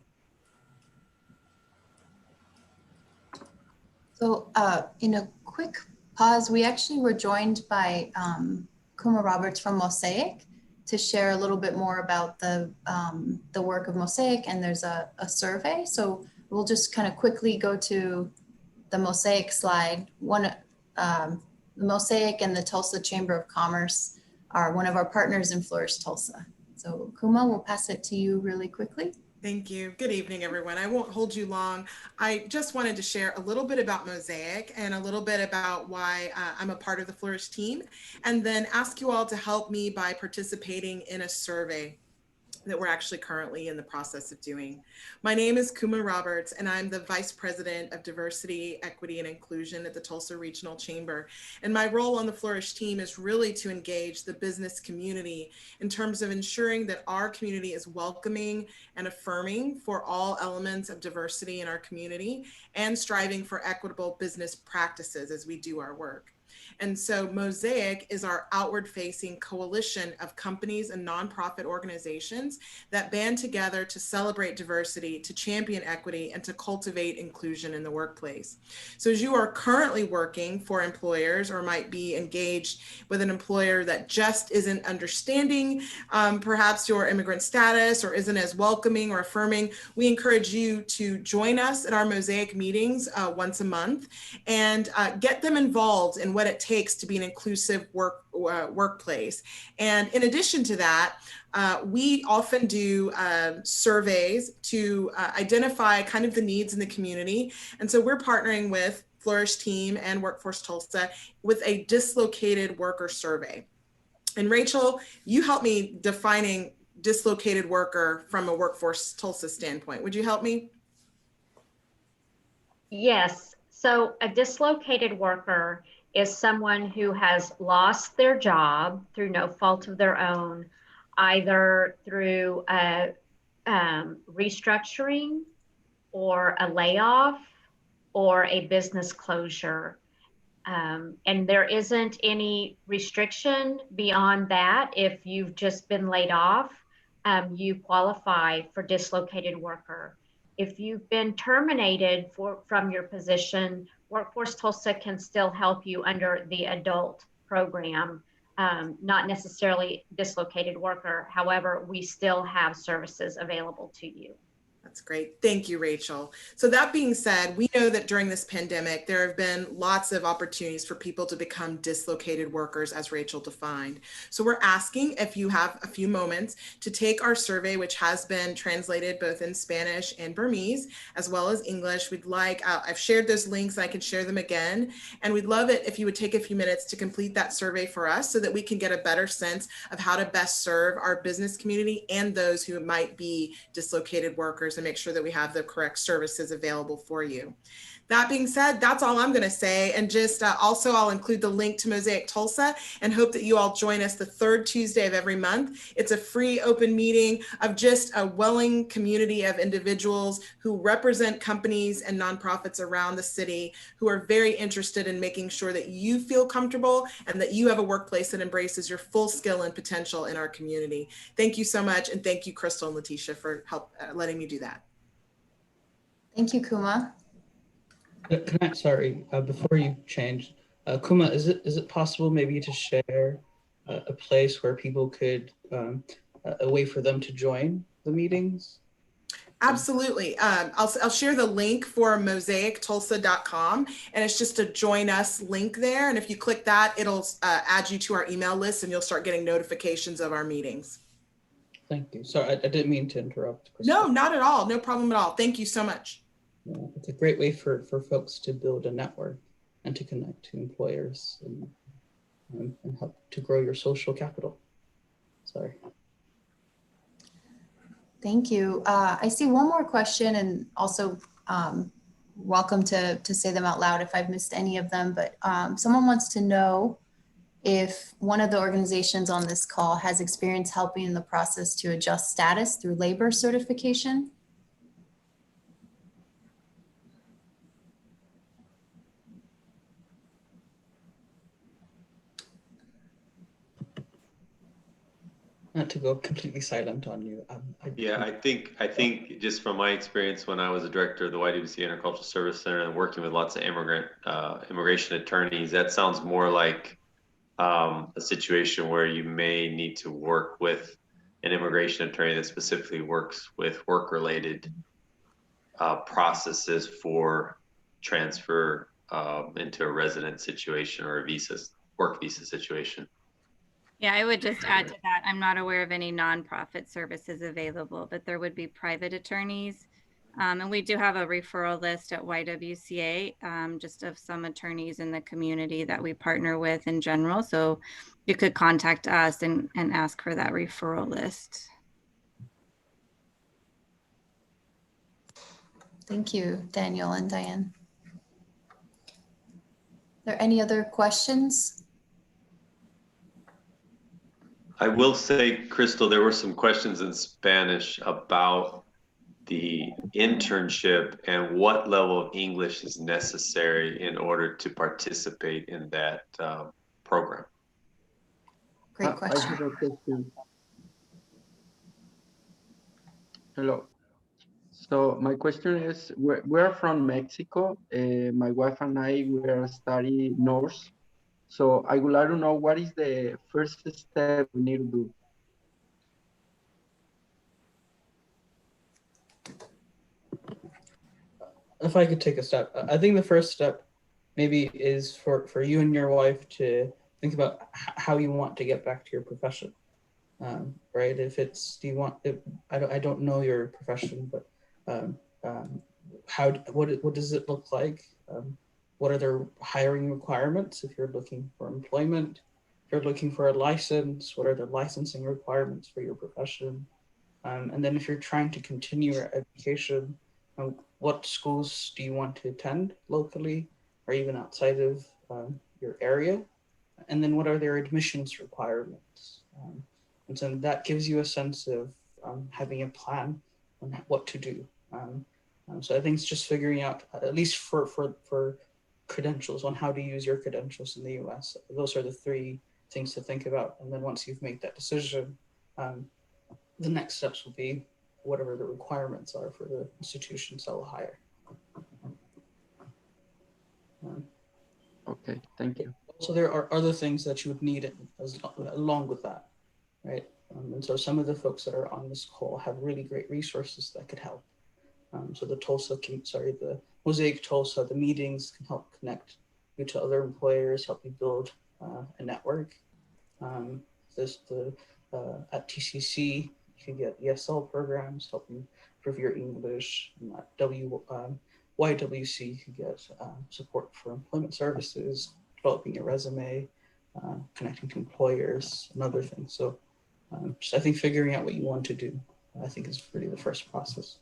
So in a quick pause, we actually were joined by Kuma Roberts from Mosaic to share a little bit more about the work of Mosaic, and there's a survey. So we'll just kind of quickly go to the Mosaic slide. The Mosaic and the Tulsa Chamber of Commerce are one of our partners in Flourish Tulsa. So Kuma, we'll pass it to you really quickly. Thank you. Good evening, everyone. I won't hold you long. I just wanted to share a little bit about Mosaic and a little bit about why I'm a part of the Flourish team, and then ask you all to help me by participating in a survey that we're actually currently in the process of doing. My name is Kuma Roberts, and I'm the Vice President of Diversity, Equity, and Inclusion at the Tulsa Regional Chamber. And my role on the Flourish team is really to engage the business community in terms of ensuring that our community is welcoming and affirming for all elements of diversity in our community, and striving for equitable business practices as we do our work. And so Mosaic is our outward-facing coalition of companies and nonprofit organizations that band together to celebrate diversity, to champion equity, and to cultivate inclusion in the workplace. So as you are currently working for employers, or might be engaged with an employer that just isn't understanding perhaps your immigrant status, or isn't as welcoming or affirming, we encourage you to join us at our Mosaic meetings once a month, and get them involved in what it takes to be an inclusive workplace. And in addition to that, we often do surveys to identify kind of the needs in the community. And so we're partnering with Flourish Team and Workforce Tulsa with a dislocated worker survey. And Rachel, you helped me defining dislocated worker from a Workforce Tulsa standpoint. Would you help me? Yes. So a dislocated worker is someone who has lost their job through no fault of their own, either through a restructuring or a layoff or a business closure. And there isn't any restriction beyond that. If you've just been laid off, you qualify for dislocated worker. If you've been terminated from your position, Workforce Tulsa can still help you under the adult program, not necessarily dislocated worker. However, we still have services available to you. That's great. Thank you, Rachel. So that being said, we know that during this pandemic, there have been lots of opportunities for people to become dislocated workers, as Rachel defined. So we're asking if you have a few moments to take our survey, which has been translated both in Spanish and Burmese, as well as English. We'd like, I've shared those links, I can share them again. And we'd love it if you would take a few minutes to complete that survey for us so that we can get a better sense of how to best serve our business community and those who might be dislocated workers, and make sure that we have the correct services available for you. That being said, that's all I'm going to say. And just also, I'll include the link to Mosaic Tulsa and hope that you all join us the third Tuesday of every month. It's a free open meeting of just a willing community of individuals who represent companies and nonprofits around the city who are very interested in making sure that you feel comfortable and that you have a workplace that embraces your full skill and potential in our community. Thank you so much. And thank you, Crystal and Letitia, for letting me do that. Thank you, Kuma. Sorry, before you change, Kuma, is it possible maybe to share a place where people could, a way for them to join the meetings? Absolutely. I'll share the link for mosaictulsa.com, and it's just a join us link there. And if you click that, it'll add you to our email list and you'll start getting notifications of our meetings. Thank you. Sorry, I didn't mean to interrupt, Crystal. No, not at all. No problem at all. Thank you so much. Yeah, it's a great way for folks to build a network and to connect to employers and help to grow your social capital. Sorry. Thank you. I see one more question, and also welcome to say them out loud if I've missed any of them, but someone wants to know if one of the organizations on this call has experience helping in the process to adjust status through labor certification. Not to go completely silent on you. Yeah, I think just from my experience when I was a director of the YWCA Intercultural Service Center and working with lots of immigration attorneys, that sounds more like a situation where you may need to work with an immigration attorney that specifically works with work-related processes for transfer into a resident situation or a work visa situation. Yeah, I would just add to that, I'm not aware of any nonprofit services available, but there would be private attorneys. And we do have a referral list at YWCA, just of some attorneys in the community that we partner with in general. So you could contact us and ask for that referral list. Thank you, Daniel and Diane. Are there any other questions? I will say, Crystal, there were some questions in Spanish about the internship and what level of English is necessary in order to participate in that program. Great question. I have a question. Hello. So my question is, we're from Mexico. My wife and I, we are studying nurse. So I would like to know what is the first step we need to do. If I could take a step, I think the first step maybe is for you and your wife to think about how you want to get back to your profession, right? If it's, I don't know your profession, but what does it look like? What are their hiring requirements if you're looking for employment? If you're looking for a license, what are the licensing requirements for your profession? And then if you're trying to continue your education, what schools do you want to attend locally or even outside of your area? And then what are their admissions requirements? And so that gives you a sense of having a plan on what to do. So I think it's just figuring out, at least for credentials, on how to use your credentials in the US. Those are the three things to think about. And then once you've made that decision, the next steps will be whatever the requirements are for the institutions that will hire. Okay, thank you. So there are other things that you would need along with that, right? And so some of the folks that are on this call have really great resources that could help. So the the Mosaic Tulsa, the meetings can help connect you to other employers, help you build a network. At TCC, you can get ESL programs, help you improve your English. And at YWC, you can get support for employment services, developing your resume, connecting to employers, and other things. So just I think figuring out what you want to do, I think is really the first process.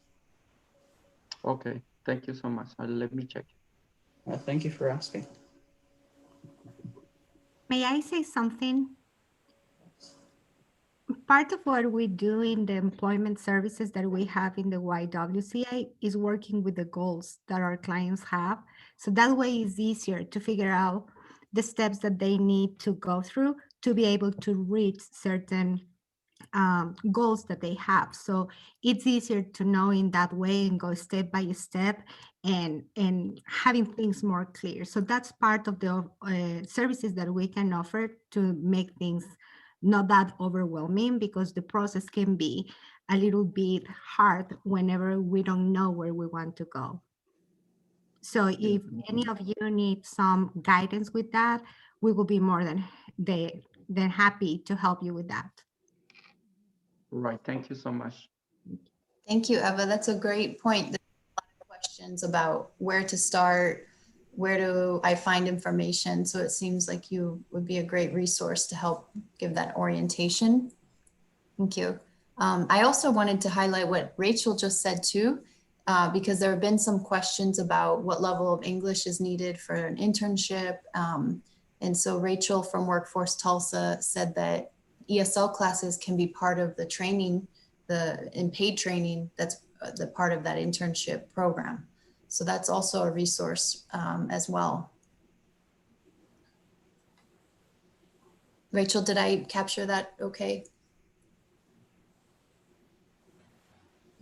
Okay, thank you so much. Let me check. Thank you for asking. May I say something? Part of what we do in the employment services that we have in the YWCA is working with the goals that our clients have. So that way it's easier to figure out the steps that they need to go through to be able to reach certain goals that they have. So it's easier to know in that way and go step by step and having things more clear. So that's part of the services that we can offer to make things not that overwhelming, because the process can be a little bit hard whenever we don't know where we want to go. So if any of you need some guidance with that, we will be more than happy to help you with that. Right, thank you so much. Thank you, Eva. That's a great point. There's a lot of questions about where to start, where do I find information? So it seems like you would be a great resource to help give that orientation. Thank you. I also wanted to highlight what Rachel just said too, because there have been some questions about what level of English is needed for an internship. And so Rachel from Workforce Tulsa said that ESL classes can be part of the training, in paid training, that's the part of that internship program. So that's also a resource as well. Rachel, did I capture that okay?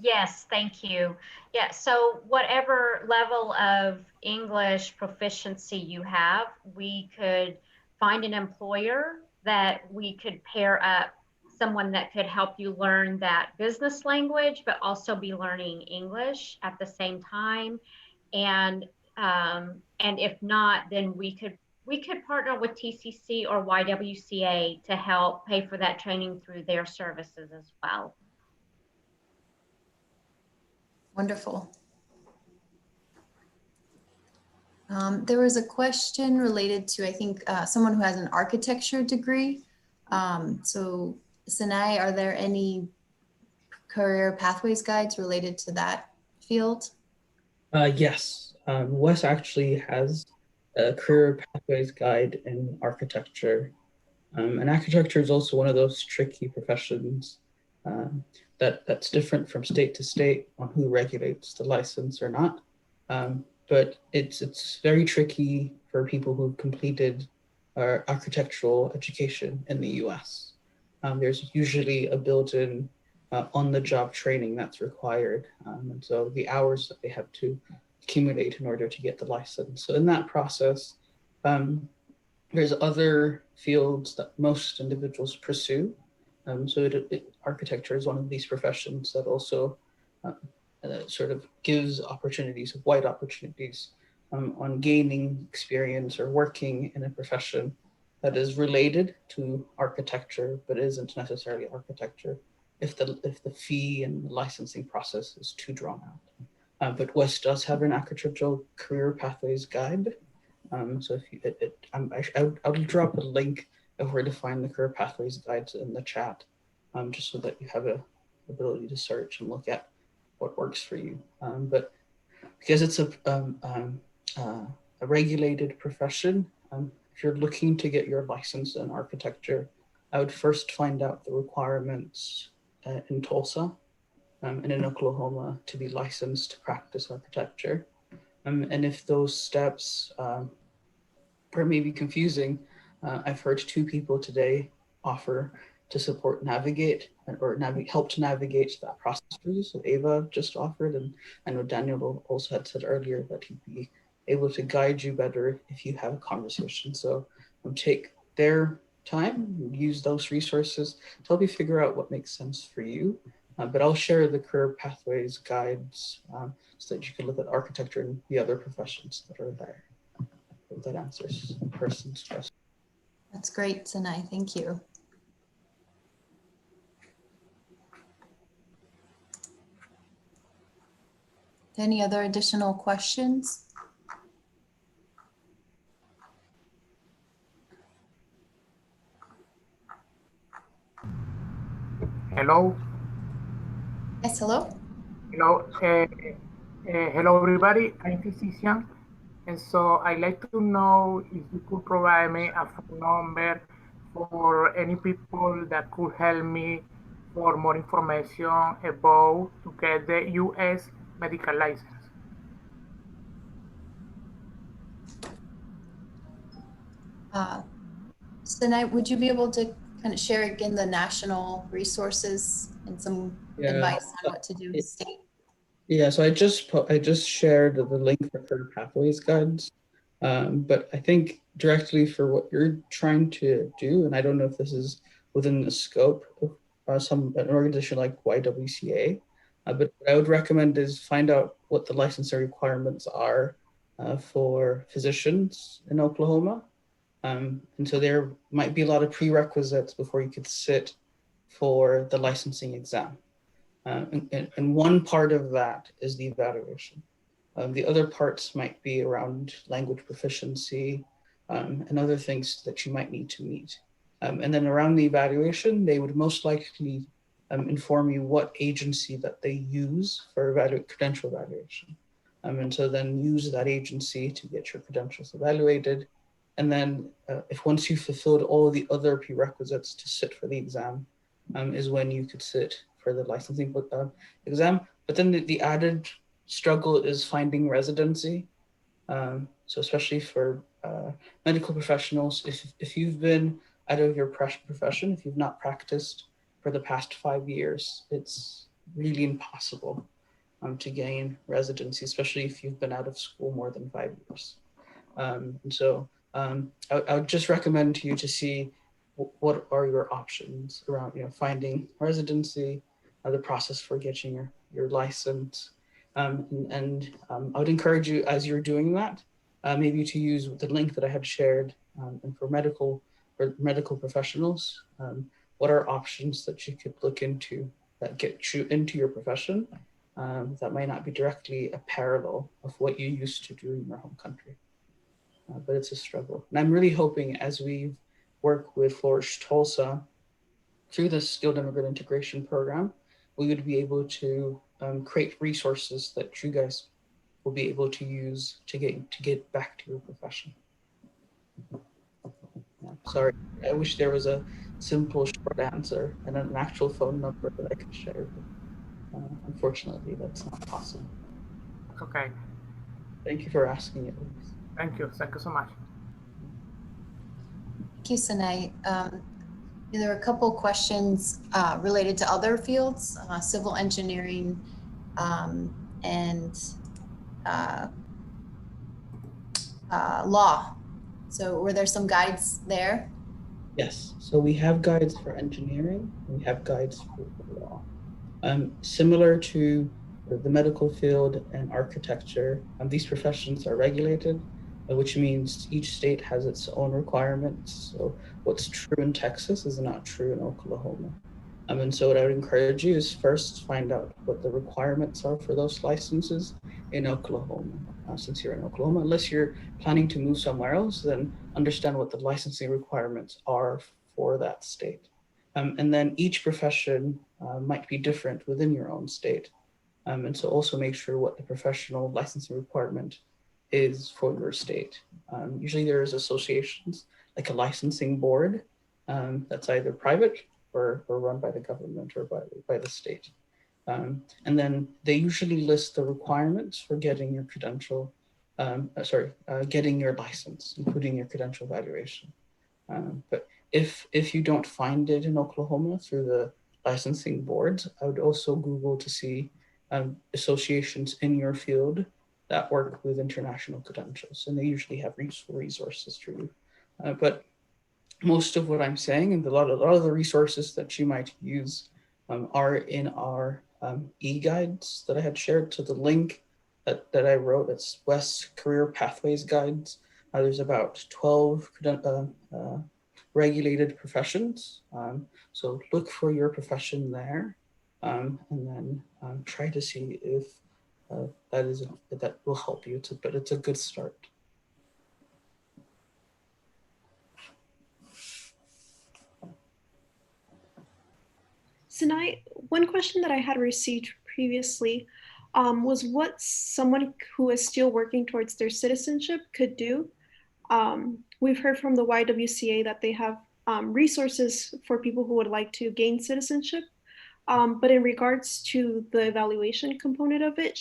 Yes, thank you. Yeah, so whatever level of English proficiency you have, we could find an employer that we could pair up someone that could help you learn that business language, but also be learning English at the same time. And if not, then we could partner with TCC or YWCA to help pay for that training through their services as well. Wonderful. There was a question related to, I think, someone who has an architecture degree. So Sanai, are there any career pathways guides related to that field? Yes, Wes actually has a career pathways guide in architecture. And architecture is also one of those tricky professions that's different from state to state on who regulates the license or not. But it's very tricky for people who've completed architectural education in the US. There's usually a built-in on-the-job training that's required. And so the hours that they have to accumulate in order to get the license. So in that process, there's other fields that most individuals pursue. So architecture is one of these professions that also sort of gives opportunities, wide opportunities on gaining experience or working in a profession that is related to architecture, but isn't necessarily architecture if the fee and the licensing process is too drawn out. But Wes does have an architectural career pathways guide. So if you, I'll drop a link of where to find the career pathways guides in the chat, just so that you have a ability to search and look at what works for you. But because it's a regulated profession, if you're looking to get your license in architecture, I would first find out the requirements in Tulsa and in Oklahoma to be licensed to practice architecture. And if those steps are maybe confusing, I've heard two people today offer to support navigate or help to navigate that process for you. So Ava just offered, and I know Daniel also had said earlier that he'd be able to guide you better if you have a conversation. So take their time, use those resources to help you figure out what makes sense for you. But I'll share the career pathways guides so that you can look at architecture and the other professions that are there. If that answers the person's question. That's great, Sanai. Thank you. Any other additional questions? Hello. Yes, hello. Hello. Hello, everybody. I'm physician, and so I'd like to know if you could provide me a phone number for any people that could help me for more information about to get the U.S. medical license. Sanai, would you be able to kind of share again the national resources and some advice on what to do with state? Yeah, so I just shared the link for career pathways guides, but I think directly for what you're trying to do, and I don't know if this is within the scope of an organization like YWCA, but what I would recommend is find out what the licensing requirements are for physicians in Oklahoma. And so there might be a lot of prerequisites before you could sit for the licensing exam. And one part of that is the evaluation. The other parts might be around language proficiency and other things that you might need to meet. And then around the evaluation, they would most likely inform you what agency that they use for credential evaluation. And so then use that agency to get your credentials evaluated. And then if once you've fulfilled all the other prerequisites to sit for the exam, is when you could sit for the licensing exam. But then the added struggle is finding residency. So especially for medical professionals, if you've been out of your profession, if you've not practiced for the past 5 years, it's really impossible to gain residency, especially if you've been out of school more than 5 years. And so I would just recommend to you to see what are your options around finding residency, the process for getting your license. And I would encourage you, as you're doing that, maybe to use the link that I had shared. And for medical professionals, what are options that you could look into that get you into your profession that might not be directly a parallel of what you used to do in your home country. But it's a struggle. And I'm really hoping as we work with Flourish Tulsa through the Skilled Immigrant Integration Program, we would be able to create resources that you guys will be able to use to get back to your profession. Yeah, sorry, I wish there was a simple short answer and an actual phone number that I could share. But, unfortunately, that's not possible. Okay. Thank you for asking it. Thank you. Thank you so much. Thank you, Sanai. There are a couple questions related to other fields, civil engineering and law. So were there some guides there? Yes, so we have guides for engineering, and we have guides for law. Similar to the medical field and architecture, these professions are regulated, which means each state has its own requirements. So what's true in Texas is not true in Oklahoma. And so what I would encourage you is first find out what the requirements are for those licenses in Oklahoma. Since you're in Oklahoma, unless you're planning to move somewhere else, then understand what the licensing requirements are for that state. And then each profession might be different within your own state. And so also make sure what the professional licensing requirement is for your state. Usually there's associations like a licensing board that's either private or run by the government or by the state. And then they usually list the requirements for getting your credential, getting your license, including your credential evaluation. But if you don't find it in Oklahoma through the licensing boards, I would also Google to see associations in your field that work with international credentials, and they usually have resources for you. But most of what I'm saying and a lot of the resources that you might use are in our e-guides that I had shared. So the link that I wrote, it's West Career Pathways Guides. There's about 12 regulated professions. So look for your profession there, and then try to see if that will help you. But it's a good start. Sanai, one question that I had received previously was what someone who is still working towards their citizenship could do. We've heard from the YWCA that they have resources for people who would like to gain citizenship. But in regards to the evaluation component of it,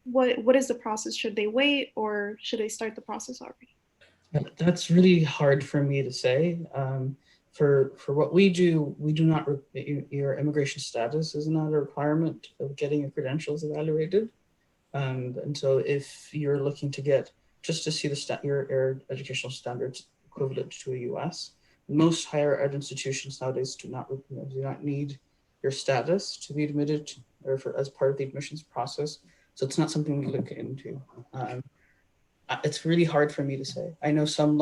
what is the process? Should they wait or should they start the process already? That's really hard for me to say. For what we do not, your immigration status is not a requirement of getting your credentials evaluated. And so if you're looking to get, just to see your educational standards equivalent to a US, most higher ed institutions nowadays do not need your status to be admitted to, or as part of the admissions process. So it's not something we look into. It's really hard for me to say. I know some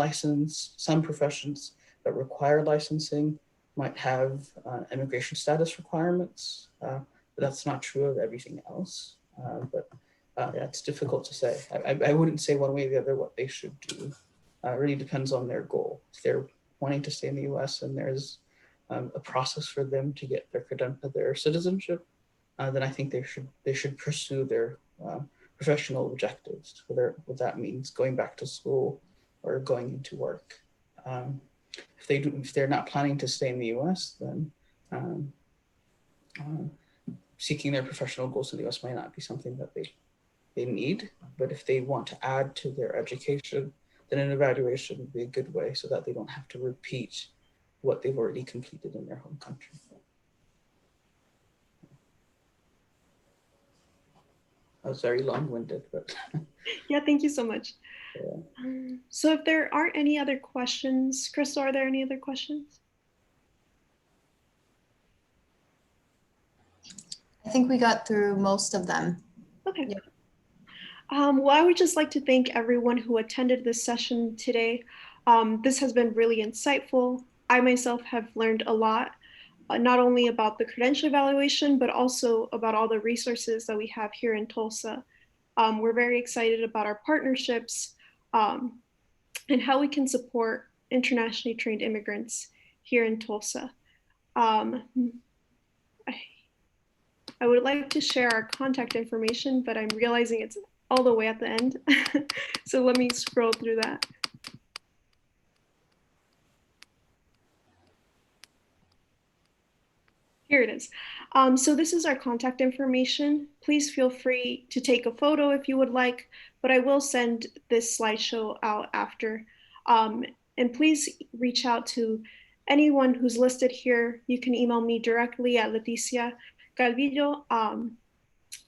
professions that require licensing might have immigration status requirements, but that's not true of everything else. Yeah, it's difficult to say. I wouldn't say one way or the other what they should do. It really depends on their goal. If they're wanting to stay in the US and there's a process for them to get their citizenship, then I think they should pursue their professional objectives, what that means, going back to school or going into work. If they're not planning to stay in the US, then seeking their professional goals in the US might not be something that they need. But if they want to add to their education, then an evaluation would be a good way so that they don't have to repeat what they've already completed in their home country. I was very long-winded, but yeah, thank you so much. Yeah. So if there aren't any other questions, Crystal, are there any other questions? I think we got through most of them. Okay. Yeah. Well, I would just like to thank everyone who attended this session today. This has been really insightful. I myself have learned a lot, not only about the credential evaluation, but also about all the resources that we have here in Tulsa. We're very excited about our partnerships and how we can support internationally trained immigrants here in Tulsa. I would like to share our contact information, but I'm realizing it's all the way at the end. So let me scroll through that. Here it is. So this is our contact information. Please feel free to take a photo if you would like, but I will send this slideshow out after. And please reach out to anyone who's listed here. You can email me directly at Leticia Calvillo,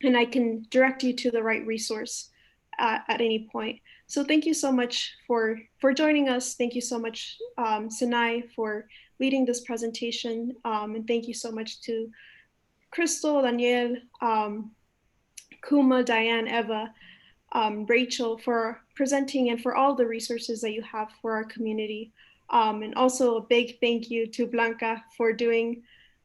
and I can direct you to the right resource at any point. So thank you so much for joining us. Thank you so much, Sanai, for leading this presentation. And thank you so much to Crystal, Danielle, Kuma, Diane, Eva, Rachel for presenting and for all the resources that you have for our community. And also a big thank you to Blanca for doing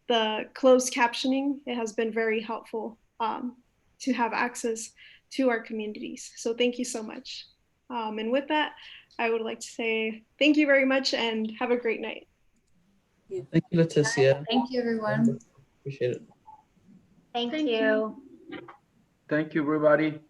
the closed captioning. It has been very helpful to have access to our communities. So thank you so much. And with that, I would like to say thank you very much and have a great night. Thank you, Leticia. Thank you, everyone. Appreciate it. Thank you. Thank you, everybody.